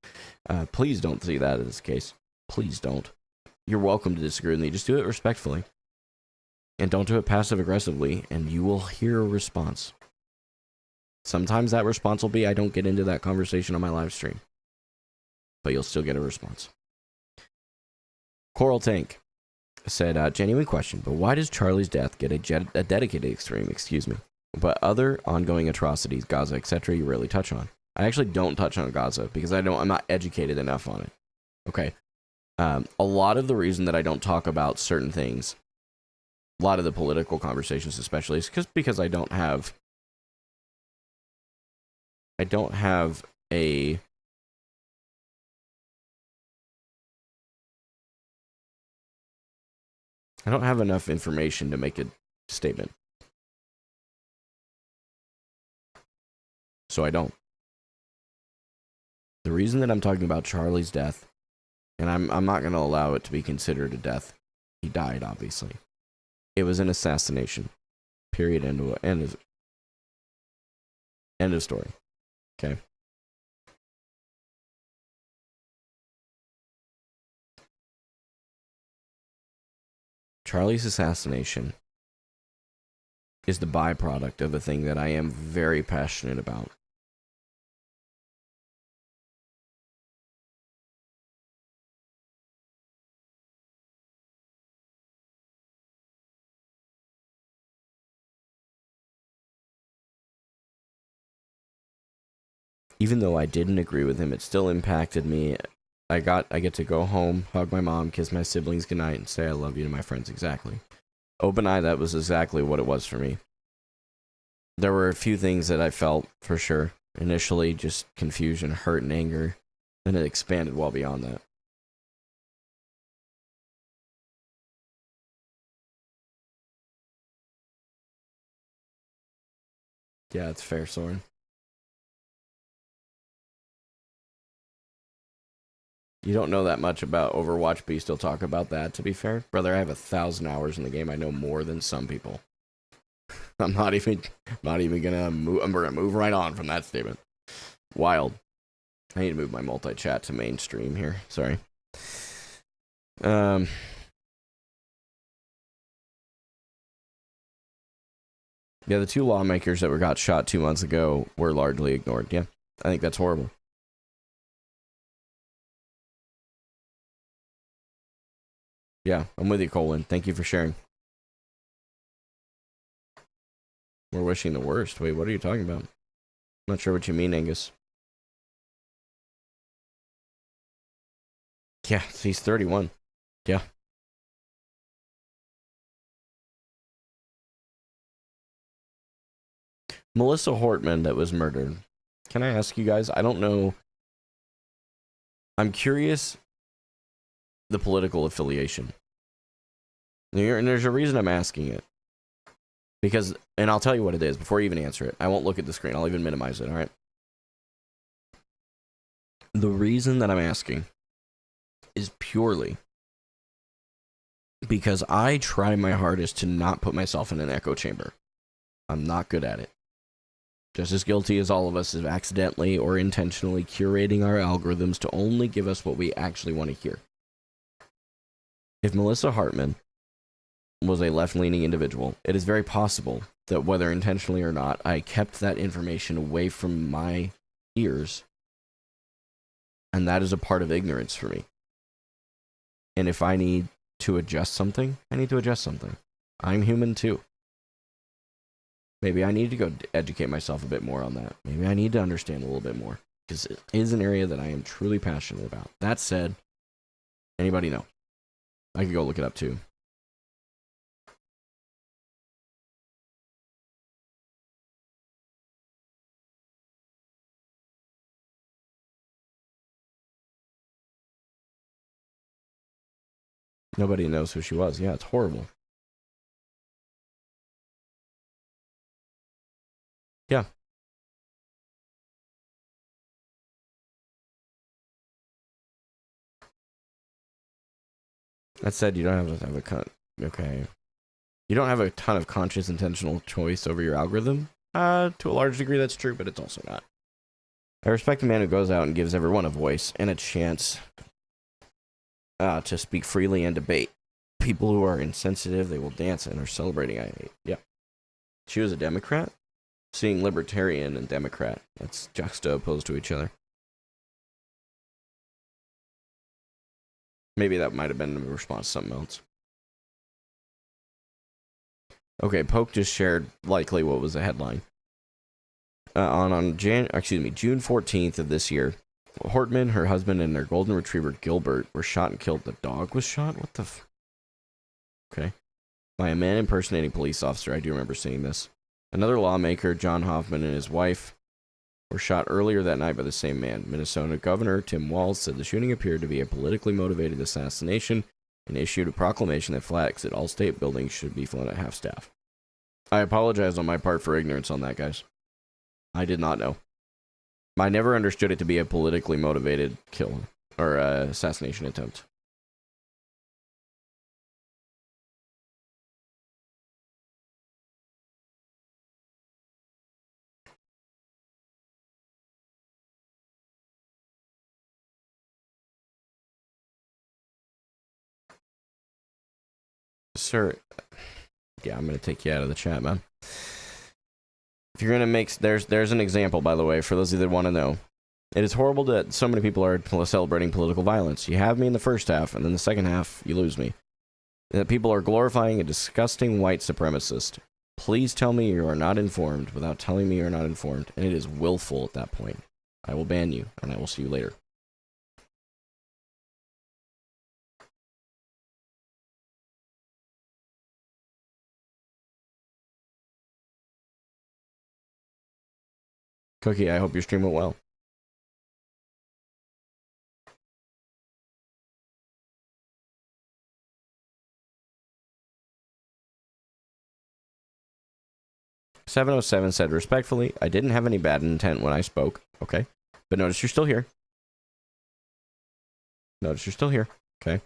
please don't see that as the case. Please don't. You're welcome to disagree with me. Just do it respectfully. And don't do it passive-aggressively, and you will hear a response. Sometimes that response will be, I don't get into that conversation on my live stream. But you'll still get a response. Coral Tank said, genuine question, but why does Charlie's death get a dedicated stream, excuse me, but other ongoing atrocities, Gaza, etc., you rarely touch on? I actually don't touch on Gaza because I'm not educated enough on it. Okay. A lot of the reason that I don't talk about certain things, a lot of the political conversations especially, is because I don't have a I don't have enough information to make a statement. So I don't. The reason that I'm talking about Charlie's death, and I'm not going to allow it to be considered a death. He died, obviously. It was an assassination. Period. End of story. Okay. Charlie's assassination is the byproduct of a thing that I am very passionate about. Even though I didn't agree with him, it still impacted me. I get to go home, hug my mom, kiss my siblings goodnight, and say I love you to my friends. Exactly. Open eye, that was exactly what it was for me. There were a few things that I felt, for sure. Initially, just confusion, hurt, and anger. Then it expanded well beyond that. Yeah, it's fair, Soren. You don't know that much about Overwatch, but you still talk about that, to be fair. Brother, I have 1,000 hours in the game. I know more than some people. I'm not even gonna move. We're gonna move right on from that statement. Wild. I need to move my multi-chat to mainstream here. Sorry. Yeah, the 2 lawmakers that got shot 2 months ago were largely ignored. Yeah, I think that's horrible. Yeah, I'm with you, Colin. Thank you for sharing. We're wishing the worst. Wait, what are you talking about? I'm not sure what you mean, Angus. Yeah, he's 31. Yeah. Melissa Hortman that was murdered. Can I ask you guys? I don't know. I'm curious the political affiliation. And there's a reason I'm asking it. Because, and I'll tell you what it is before you even answer it. I won't look at the screen. I'll even minimize it, all right? The reason that I'm asking is purely because I try my hardest to not put myself in an echo chamber. I'm not good at it. Just as guilty as all of us of accidentally or intentionally curating our algorithms to only give us what we actually want to hear. If Melissa Hartman was a left-leaning individual, it is very possible that whether intentionally or not, I kept that information away from my ears, and that is a part of ignorance for me. And if I need to adjust something, I need to adjust something. I'm human too. Maybe I need to go educate myself a bit more on that. Maybe I need to understand a little bit more, because it is an area that I am truly passionate about. That said, anybody know? I could go look it up too. Nobody knows who she was. Yeah, it's horrible. Yeah. That said, you don't have a okay. You don't have a ton of conscious, intentional choice over your algorithm. To a large degree, that's true, but it's also not. I respect a man who goes out and gives everyone a voice and a chance to speak freely and debate. People who are insensitive, they will dance and are celebrating. I hate. Yeah. She was a Democrat. Seeing libertarian and Democrat, that's juxtaposed to each other. Maybe that might have been in response to something else. Okay, Poke just shared likely what was the headline. On June 14th of this year, Hortman, her husband, and their golden retriever Gilbert were shot and killed. The dog was shot? What the Okay. By a man impersonating police officer. I do remember seeing this. Another lawmaker, John Hoffman, and his wife were shot earlier that night by the same man. Minnesota Governor Tim Walz said the shooting appeared to be a politically motivated assassination and issued a proclamation that flags that all state buildings should be flown at half-staff. I apologize on my part for ignorance on that, guys. I did not know. I never understood it to be a politically motivated kill or assassination attempt. Sir, yeah, I'm gonna take you out of the chat, man. If you're gonna make, there's an example, by the way, for those of you that want to know. It is horrible that so many people are celebrating political violence. You have me in the first half, and then the second half, you lose me. That people are glorifying a disgusting white supremacist. Please tell me you are not informed without telling me you're not informed, and it is willful at that point. I will ban you, and I will see you later. Cookie, I hope your stream went well. .707 said, respectfully, I didn't have any bad intent when I spoke. Okay. But notice you're still here. Notice you're still here. Okay.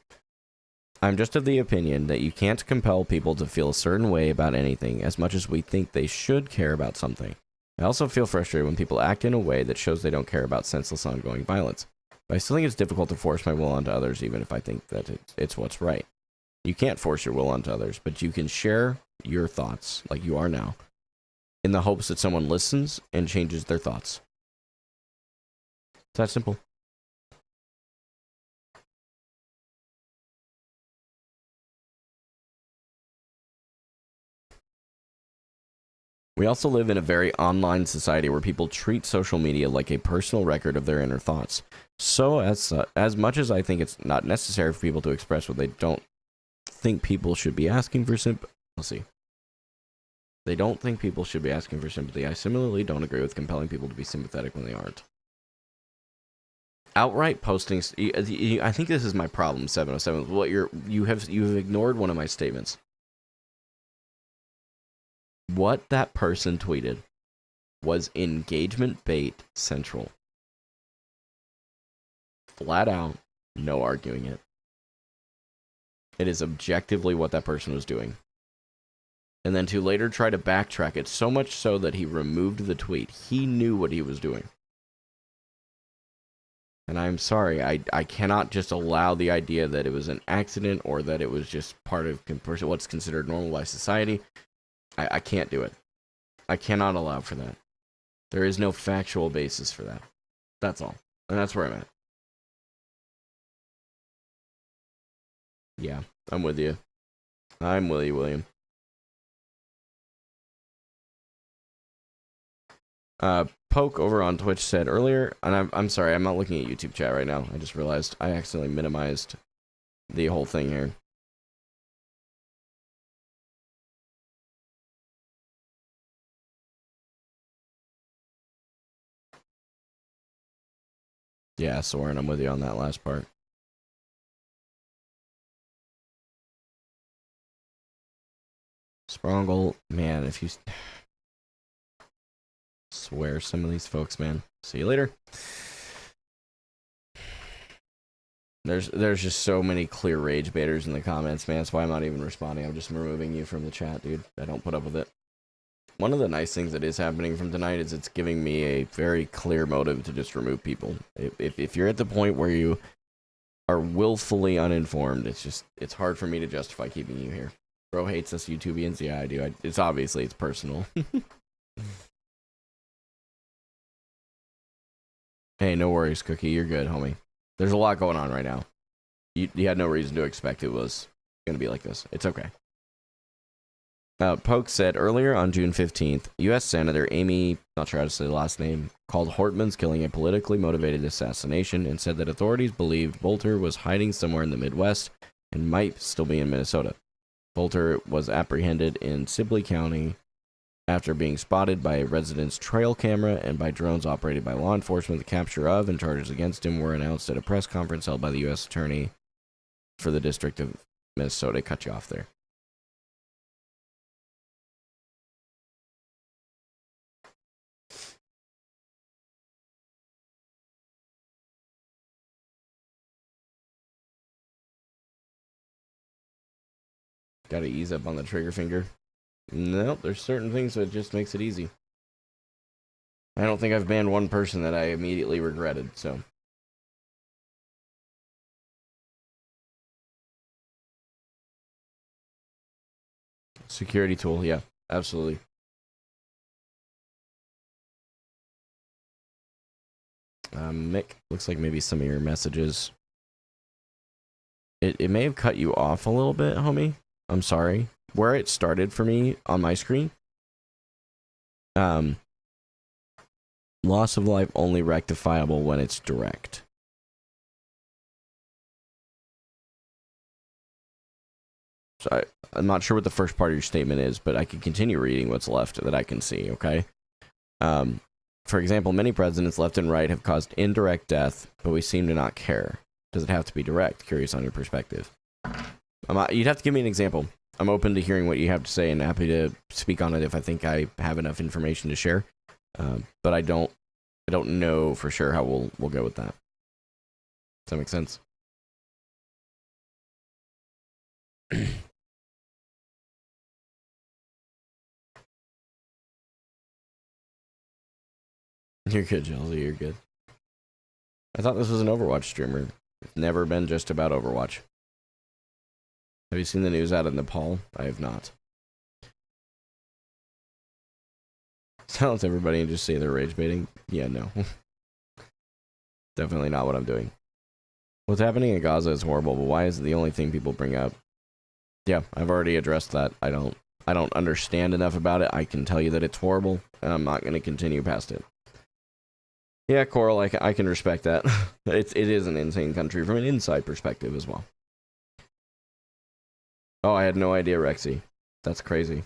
I'm just of the opinion that you can't compel people to feel a certain way about anything as much as we think they should care about something. I also feel frustrated when people act in a way that shows they don't care about senseless ongoing violence. But I still think it's difficult to force my will onto others, even if I think that it's what's right. You can't force your will onto others, but you can share your thoughts, like you are now, in the hopes that someone listens and changes their thoughts. It's that simple. We also live in a very online society where people treat social media like a personal record of their inner thoughts. So as much as I think it's not necessary for people to express what they don't think people should be asking for They don't think people should be asking for sympathy. I similarly don't agree with compelling people to be sympathetic when they aren't. Outright postings. I think this is my problem, 707. What you've ignored one of my statements. What that person tweeted was engagement bait central. Flat out, no arguing it. It is objectively what that person was doing. And then to later try to backtrack it, so much so that he removed the tweet. He knew what he was doing. And I'm sorry, I cannot just allow the idea that it was an accident or that it was just part of what's considered normal by society. I can't do it. I cannot allow for that. There is no factual basis for that. That's all. And that's where I'm at. Yeah, I'm with you. I'm with you, William. Poke over on Twitch said earlier, and I'm sorry, I'm not looking at YouTube chat right now. I just realized I accidentally minimized the whole thing here. Yeah, Soren, I'm with you on that last part. Sprongle, man, if you swear some of these folks, man. See you later. There's just so many clear rage baiters in the comments, man. That's why I'm not even responding. I'm just removing you from the chat, dude. I don't put up with it. One of the nice things that is happening from tonight is it's giving me a very clear motive to just remove people. If you're at the point where you are willfully uninformed, it's hard for me to justify keeping you here. Bro hates us YouTubians. Yeah, I do. It's personal. Hey, no worries, Cookie. You're good, homie. There's a lot going on right now. You had no reason to expect it was going to be like this. It's okay. Poke said earlier on June 15th, U.S. Senator Amy, not sure how to say the last name, called Hortman's killing a politically motivated assassination and said that authorities believed Bolter was hiding somewhere in the Midwest and might still be in Minnesota. Bolter was apprehended in Sibley County after being spotted by a resident's trail camera and by drones operated by law enforcement. The capture of and charges against him were announced at a press conference held by the U.S. Attorney for the District of Minnesota. Cut you off there. Gotta ease up on the trigger finger. Nope, there's certain things that just makes it easy. I don't think I've banned one person that I immediately regretted, so. Security tool, yeah, absolutely. Mick, looks like maybe some of your messages. It may have cut you off a little bit, homie. I'm sorry. Where it started for me on my screen, loss of life only rectifiable when it's direct. So I'm not sure what the first part of your statement is, but I can continue reading what's left that I can see, okay? For example, many presidents left and right have caused indirect death, but we seem to not care. Does it have to be direct? Curious on your perspective. You'd have to give me an example. I'm open to hearing what you have to say and happy to speak on it if I think I have enough information to share. But I don't know for sure how we'll go with that. Does that make sense? You're good, Chelsea. You're good. I thought this was an Overwatch streamer. It's never been just about Overwatch. Have you seen the news out of Nepal? I have not. Silence everybody and just say they're rage baiting. Yeah, no. Definitely not what I'm doing. What's happening in Gaza is horrible, but why is it the only thing people bring up? Yeah, I've already addressed that. I don't understand enough about it. I can tell you that it's horrible, and I'm not going to continue past it. Yeah, Coral, I can respect that. It is an insane country from an inside perspective as well. Oh, I had no idea, Rexy. That's crazy.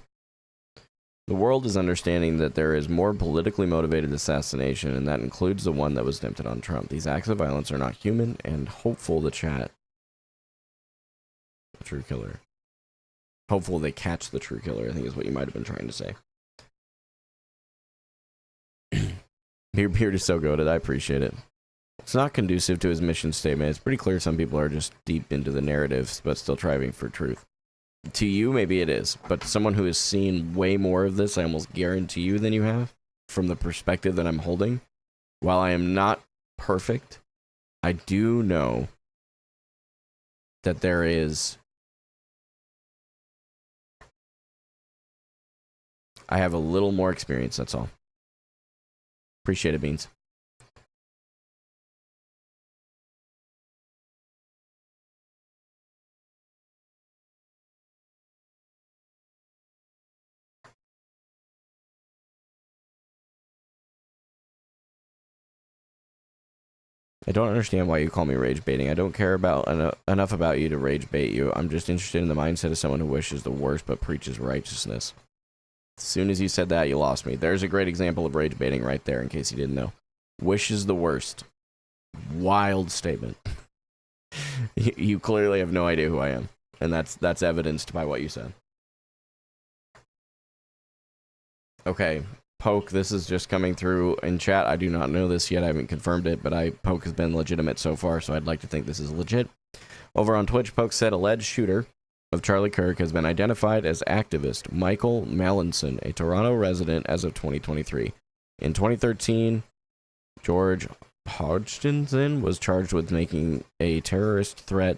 The world is understanding that there is more politically motivated assassination, and that includes the one that was attempted on Trump. These acts of violence are not human, and hopeful the true killer. Hopeful they catch the true killer, I think is what you might have been trying to say. Your beard is so goated, I appreciate it. It's not conducive to his mission statement. It's pretty clear some people are just deep into the narratives, but still striving for truth. To you, maybe it is, but to someone who has seen way more of this, I almost guarantee you than you have, from the perspective that I'm holding, while I am not perfect, I do know that there is... I have a little more experience, that's all. Appreciate it, Beans. I don't understand why you call me rage baiting. I don't care about enough about you to rage bait you. I'm just interested in the mindset of someone who wishes the worst but preaches righteousness. As soon as you said that, you lost me. There's a great example of rage baiting right there, in case you didn't know. Wishes the worst. Wild statement. You clearly have no idea who I am, and that's evidenced by what you said. Okay, Poke, this is just coming through in chat. I do not know this yet. I haven't confirmed it, but Poke has been legitimate so far, so I'd like to think this is legit. Over on Twitch, Poke said alleged shooter of Charlie Kirk has been identified as activist Michael Mallinson, a Toronto resident as of 2023. In 2013, George Hodgkinson was charged with making a terroristic threat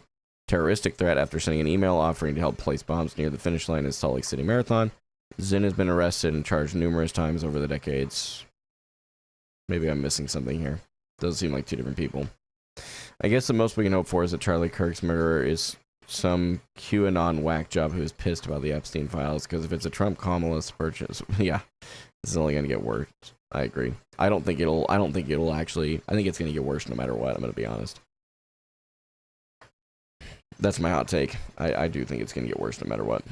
after sending an email offering to help place bombs near the finish line in Salt Lake City Marathon. Zinn has been arrested and charged numerous times over the decades. Maybe I'm missing something here. Doesn't seem like two different people. I guess the most we can hope for is that Charlie Kirk's murderer is some QAnon whack job who is pissed about the Epstein files, because if it's a Trump-Kamala purchase, yeah, this is only going to get worse. I agree. I think it's going to get worse no matter what, I'm going to be honest. That's my hot take. I do think it's going to get worse no matter what.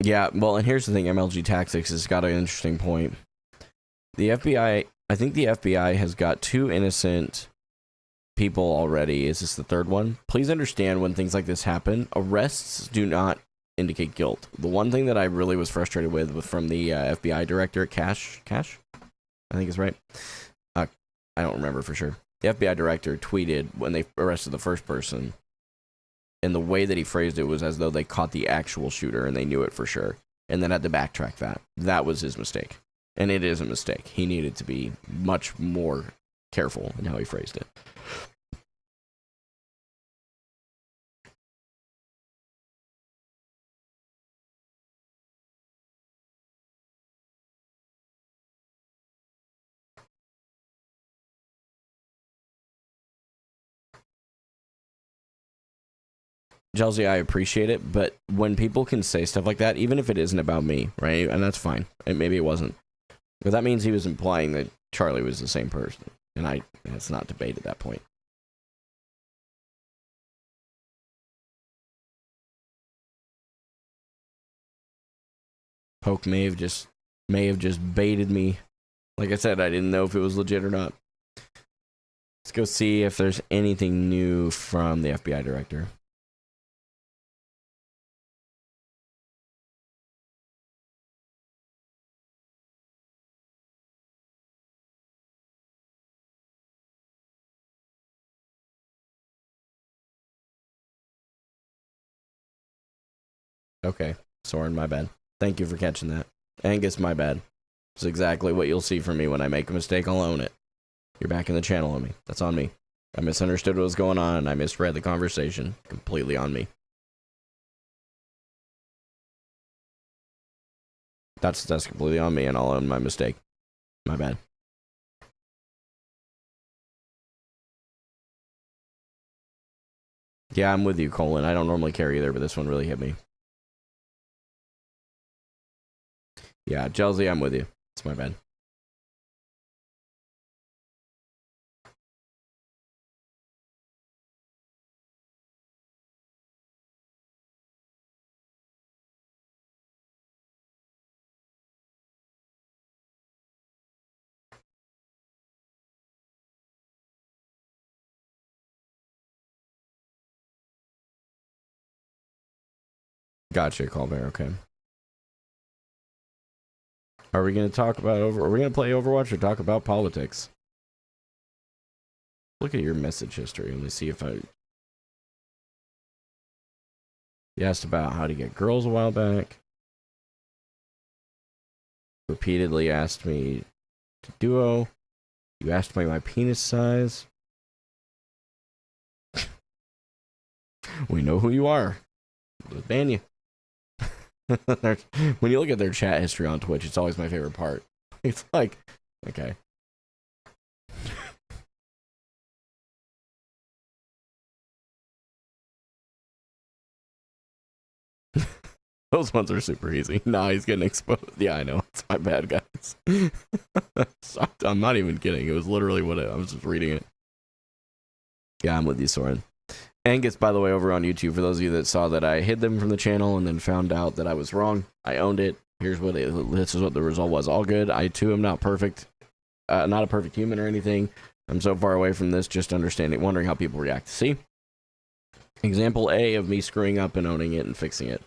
Yeah, well, and here's the thing, MLG Tactics has got an interesting point. The FBI, I think the FBI has got 2 innocent people already. Is this the 3rd one? Please understand, when things like this happen, arrests do not indicate guilt. The one thing that I really was frustrated with from the FBI director, Cash, I think is right. I don't remember for sure. The FBI director tweeted when they arrested the first person, and the way that he phrased it was as though they caught the actual shooter and they knew it for sure, and then had to backtrack that. That was his mistake. And it is a mistake. He needed to be much more careful in how he phrased it. Chelsea, I appreciate it, but when people can say stuff like that, even if it isn't about me, right? And that's fine. And maybe it wasn't. But that means he was implying that Charlie was the same person. And it's not debate at that point. Poke may have just baited me. Like I said, I didn't know if it was legit or not. Let's go see if there's anything new from the FBI director. Okay, Soren, my bad. Thank you for catching that. Angus, my bad. It's exactly what you'll see from me when I make a mistake. I'll own it. You're back in the channel on me. That's on me. I misunderstood what was going on, and I misread the conversation. Completely on me. That's completely on me, and I'll own my mistake. My bad. Yeah, I'm with you, Colin. I don't normally care either, but this one really hit me. Yeah, Chelsea, I'm with you. It's my bad. Gotcha, Colbert. Okay. Are we going to talk about Are we going to play Overwatch or talk about politics? Look at your message history. Let me see if I... You asked about how to get girls a while back. Repeatedly asked me to duo. You asked me my penis size. We know who you are. We'll ban you. When you look at their chat history on Twitch, it's always my favorite part. It's like, okay. Those ones are super easy. Nah, he's getting exposed. Yeah, I know. It's my bad, guys. I'm not even kidding. It was literally what I was just reading it. Yeah, I'm with you, Soren. Angus, by the way, over on YouTube, for those of you that saw that I hid them from the channel and then found out that I was wrong, I owned it. Here's what this is what the result was. All good. I too am not perfect, not a perfect human or anything. I'm so far away from this, just wondering how people react. See? Example A of me screwing up and owning it and fixing it.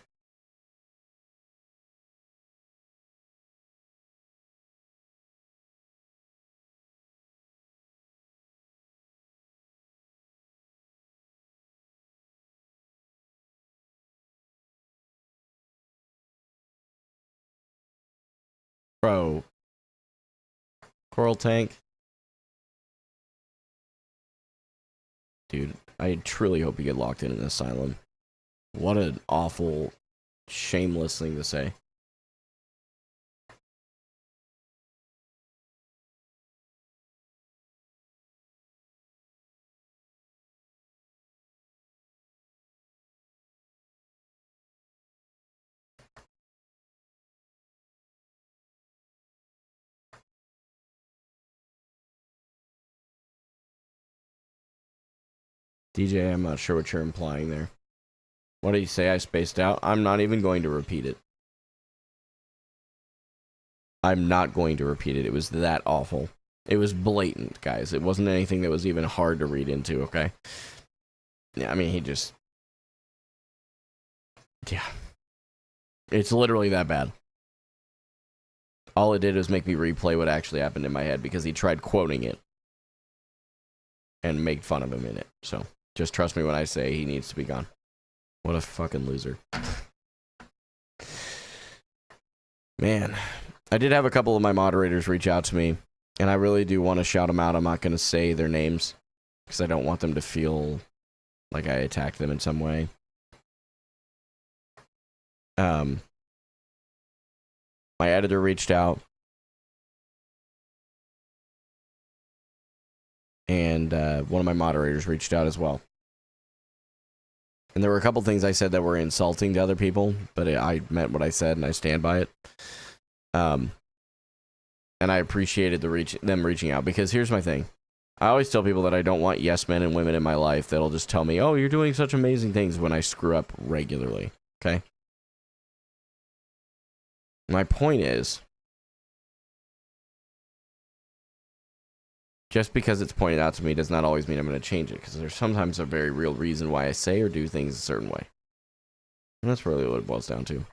Bro. Coral Tank. Dude, I truly hope you get locked in an asylum. What an awful, shameless thing to say. DJ, I'm not sure what you're implying there. What did you say? I spaced out? I'm not even going to repeat it. I'm not going to repeat it. It was that awful. It was blatant, guys. It wasn't anything that was even hard to read into, okay? Yeah, I mean, he just... Yeah. It's literally that bad. All it did was make me replay what actually happened in my head because he tried quoting it and made fun of him in it. So, just trust me when I say he needs to be gone. What a fucking loser. Man, I did have a couple of my moderators reach out to me, and I really do want to shout them out. I'm not going to say their names because I don't want them to feel like I attacked them in some way. My editor reached out, and one of my moderators reached out as well. And there were a couple things I said that were insulting to other people, but I meant what I said, and I stand by it. And I appreciated them reaching out, because here's my thing. I always tell people that I don't want yes men and women in my life that'll just tell me, oh, you're doing such amazing things, when I screw up regularly, okay? My point is, just because it's pointed out to me does not always mean I'm going to change it, because there's sometimes a very real reason why I say or do things a certain way. And that's really what it boils down to.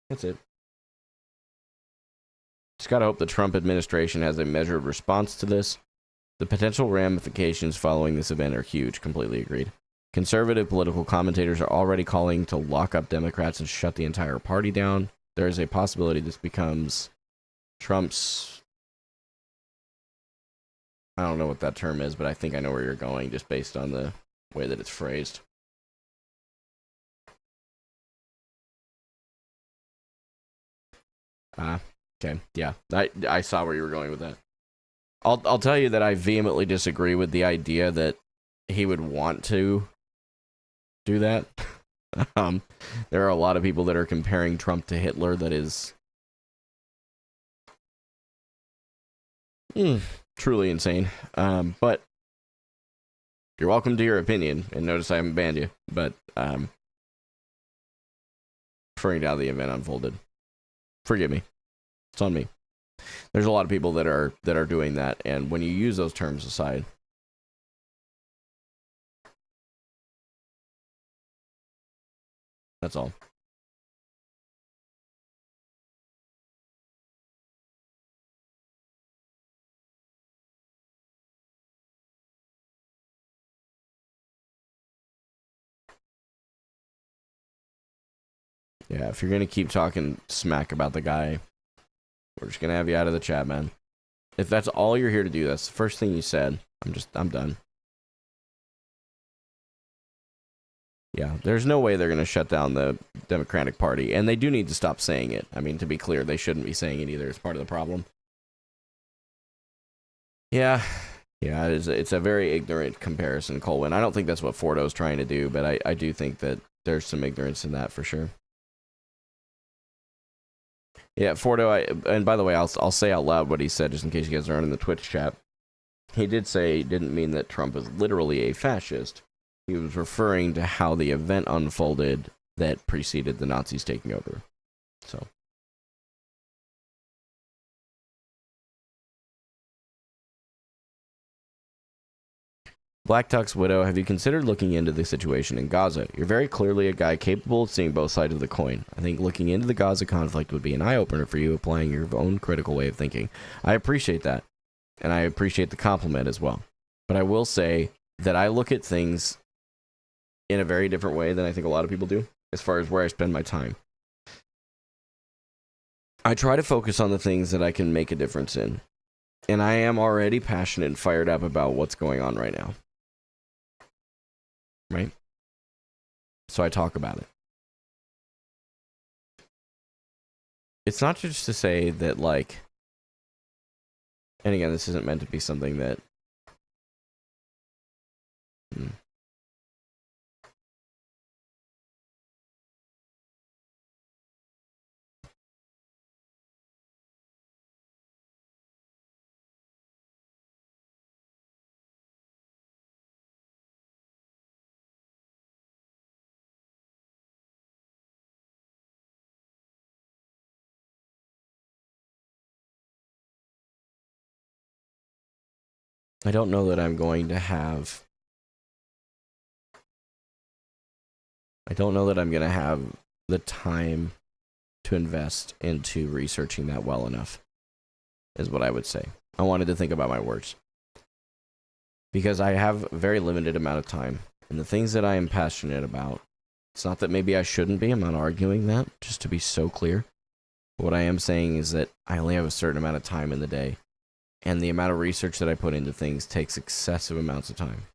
That's it. Just gotta hope the Trump administration has a measured response to this. The potential ramifications following this event are huge. Completely agreed. Conservative political commentators are already calling to lock up Democrats and shut the entire party down. There is a possibility this becomes Trump's... I don't know what that term is, but I think I know where you're going just based on the way that it's phrased. Okay, yeah, I saw where you were going with that. I'll tell you that I vehemently disagree with the idea that he would want to do that. There are a lot of people that are comparing Trump to Hitler. That is truly insane. But you're welcome to your opinion. And notice I haven't banned you. But referring to how the event unfolded, forgive me. It's on me. There's a lot of people that are doing that, and when you use those terms aside, that's all. Yeah, if you're gonna keep talking smack about the guy, we're just gonna have you out of the chat, man. If that's all you're here to do, that's the first thing you said, I'm done. Yeah, there's no way they're gonna shut down the Democratic Party, and they do need to stop saying it. I mean, to be clear, they shouldn't be saying it either. It's part of the problem. Yeah, it's a very ignorant comparison, Colwyn. I don't think that's what Fordo's trying to do, but I do think that there's some ignorance in that for sure. Yeah, Fordo, and by the way, I'll say out loud what he said just in case you guys aren't in the Twitch chat. He did say he didn't mean that Trump is literally a fascist. He was referring to how the event unfolded that preceded the Nazis taking over. So. Black Tuck's Widow, have you considered looking into the situation in Gaza? You're very clearly a guy capable of seeing both sides of the coin. I think looking into the Gaza conflict would be an eye-opener for you, applying your own critical way of thinking. I appreciate that, and I appreciate the compliment as well. But I will say that I look at things in a very different way than I think a lot of people do, as far as where I spend my time. I try to focus on the things that I can make a difference in, and I am already passionate and fired up about what's going on right now. Right? So I talk about it. It's not just to say that, like, and again, this isn't meant to be something that I don't know that I'm going to have. I don't know that I'm going to have the time to invest into researching that well enough, is what I would say. I wanted to think about my words. Because I have a very limited amount of time. And the things that I am passionate about, it's not that maybe I shouldn't be, I'm not arguing that, just to be so clear. What I am saying is that I only have a certain amount of time in the day. And the amount of research that I put into things takes excessive amounts of time.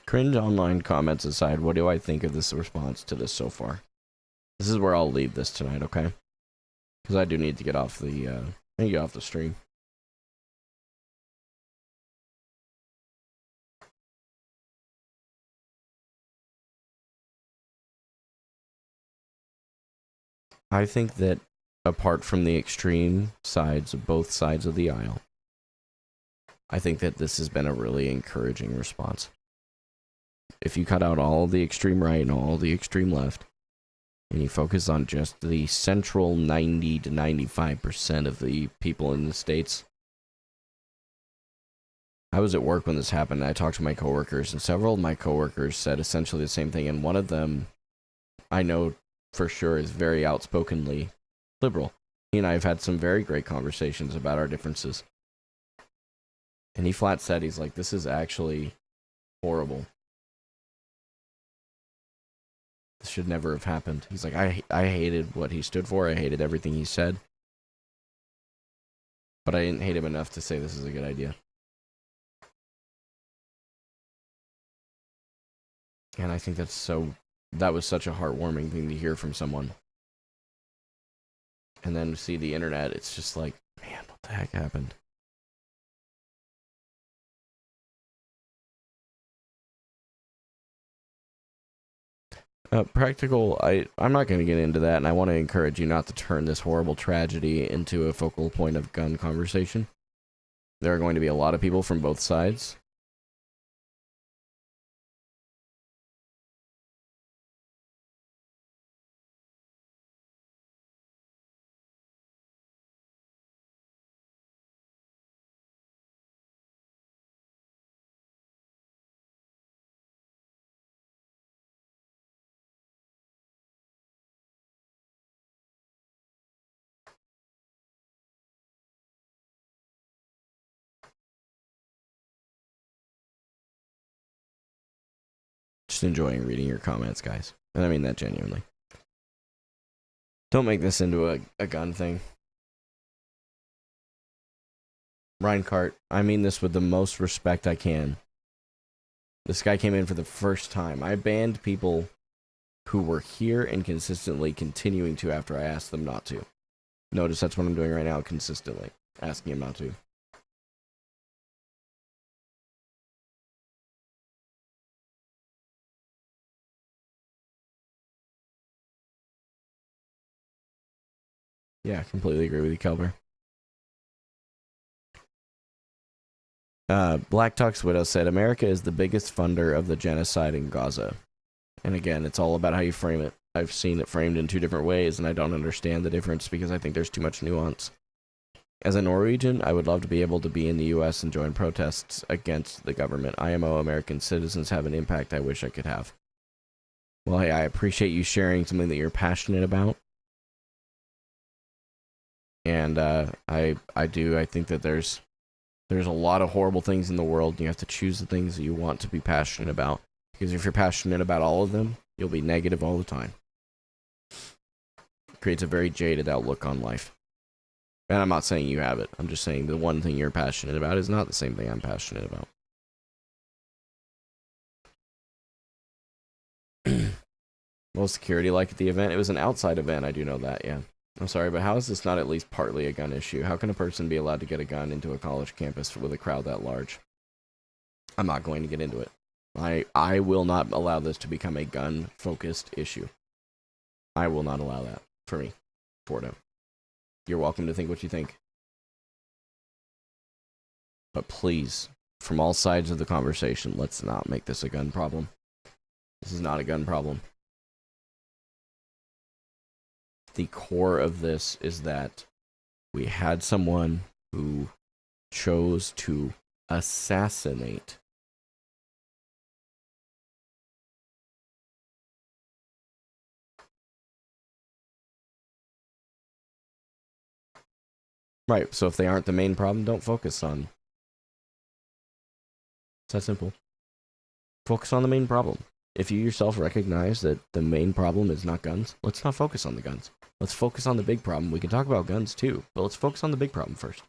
Cringe online comments aside, what do I think of this response to this so far? This is where I'll leave this tonight, okay? Because I do need to get off the stream. I think that apart from the extreme sides of both sides of the aisle, I think that this has been a really encouraging response. If you cut out all the extreme right and all the extreme left, and you focus on just the central 90 to 95% of the people in the States. I was at work when this happened, and I talked to my coworkers, and several of my coworkers said essentially the same thing, and one of them, I know for sure, is very outspokenly liberal. He and I have had some very great conversations about our differences. And he flat said, he's like, this is actually horrible. This should never have happened. He's like, I hated what he stood for. I hated everything he said. But I didn't hate him enough to say this is a good idea. And I think that was such a heartwarming thing to hear from someone. And then see the internet, it's just like, man, what the heck happened? Practical, I'm not going to get into that, and I want to encourage you not to turn this horrible tragedy into a focal point of gun conversation. There are going to be a lot of people from both sides. Just enjoying reading your comments, guys. And I mean that genuinely. Don't make this into a gun thing. Reinhardt, I mean this with the most respect I can. This guy came in for the first time. I banned people who were here and consistently continuing to after I asked them not to. Notice that's what I'm doing right now, consistently. Asking him not to. Yeah, completely agree with you, Kelber. Black Tux Widow said, America is the biggest funder of the genocide in Gaza. And again, it's all about how you frame it. I've seen it framed in two different ways, and I don't understand the difference because I think there's too much nuance. As a Norwegian, I would love to be able to be in the U.S. and join protests against the government. IMO American citizens have an impact I wish I could have. Well, hey, I appreciate you sharing something that you're passionate about. And I think that there's a lot of horrible things in the world, and you have to choose the things that you want to be passionate about. Because if you're passionate about all of them, you'll be negative all the time. It creates a very jaded outlook on life. And I'm not saying you have it. I'm just saying the one thing you're passionate about is not the same thing I'm passionate about. What was security like at the event? It was an outside event, I do know that, yeah. I'm sorry, but how is this not at least partly a gun issue? How can a person be allowed to get a gun into a college campus with a crowd that large? I'm not going to get into it. I will not allow this to become a gun-focused issue. I will not allow that for me. Fordo. You're welcome to think what you think. But please, from all sides of the conversation, let's not make this a gun problem. This is not a gun problem. The core of this is that we had someone who chose to assassinate right, so if they aren't the main problem, don't focus on. It's that simple. Focus on the main problem. If you yourself recognize that the main problem is not guns, let's not focus on the guns. Let's focus on the big problem. We can talk about guns too, but let's focus on the big problem first.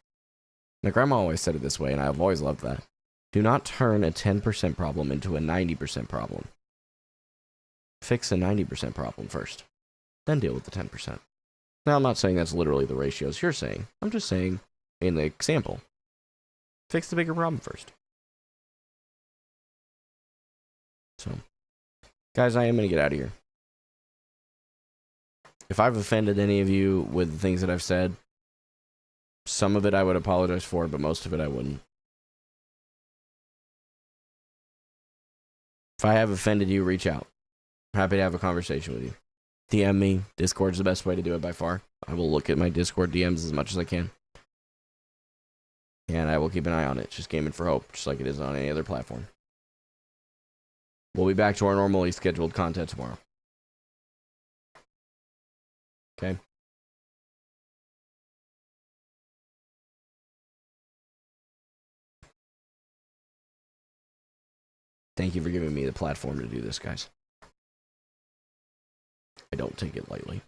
My grandma always said it this way, and I've always loved that. Do not turn a 10% problem into a 90% problem. Fix a 90% problem first, then deal with the 10%. Now, I'm not saying that's literally the ratios you're saying. I'm just saying, in the example, fix the bigger problem first. So, guys, I am going to get out of here. If I've offended any of you with the things that I've said, some of it I would apologize for, but most of it I wouldn't. If I have offended you, reach out. I'm happy to have a conversation with you. DM me. Discord's the best way to do it by far. I will look at my Discord DMs as much as I can. And I will keep an eye on it. It's just Gamin4Hope, just like it is on any other platform. We'll be back to our normally scheduled content tomorrow. Okay? Thank you for giving me the platform to do this, guys. I don't take it lightly.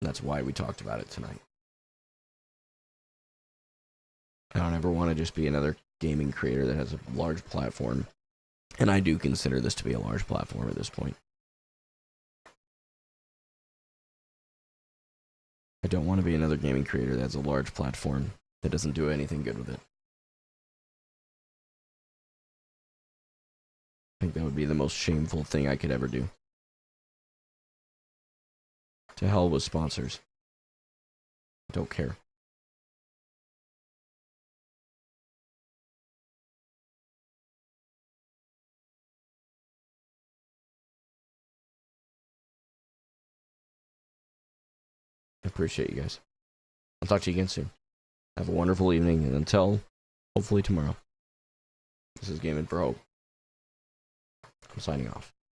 That's why we talked about it tonight. I don't ever want to just be another gaming creator that has a large platform. And I do consider this to be a large platform at this point. I don't want to be another gaming creator that has a large platform that doesn't do anything good with it. I think that would be the most shameful thing I could ever do. To hell with sponsors. Don't care. I appreciate you guys. I'll talk to you again soon. Have a wonderful evening, and until hopefully tomorrow. This is Gamin4Hope. I'm signing off.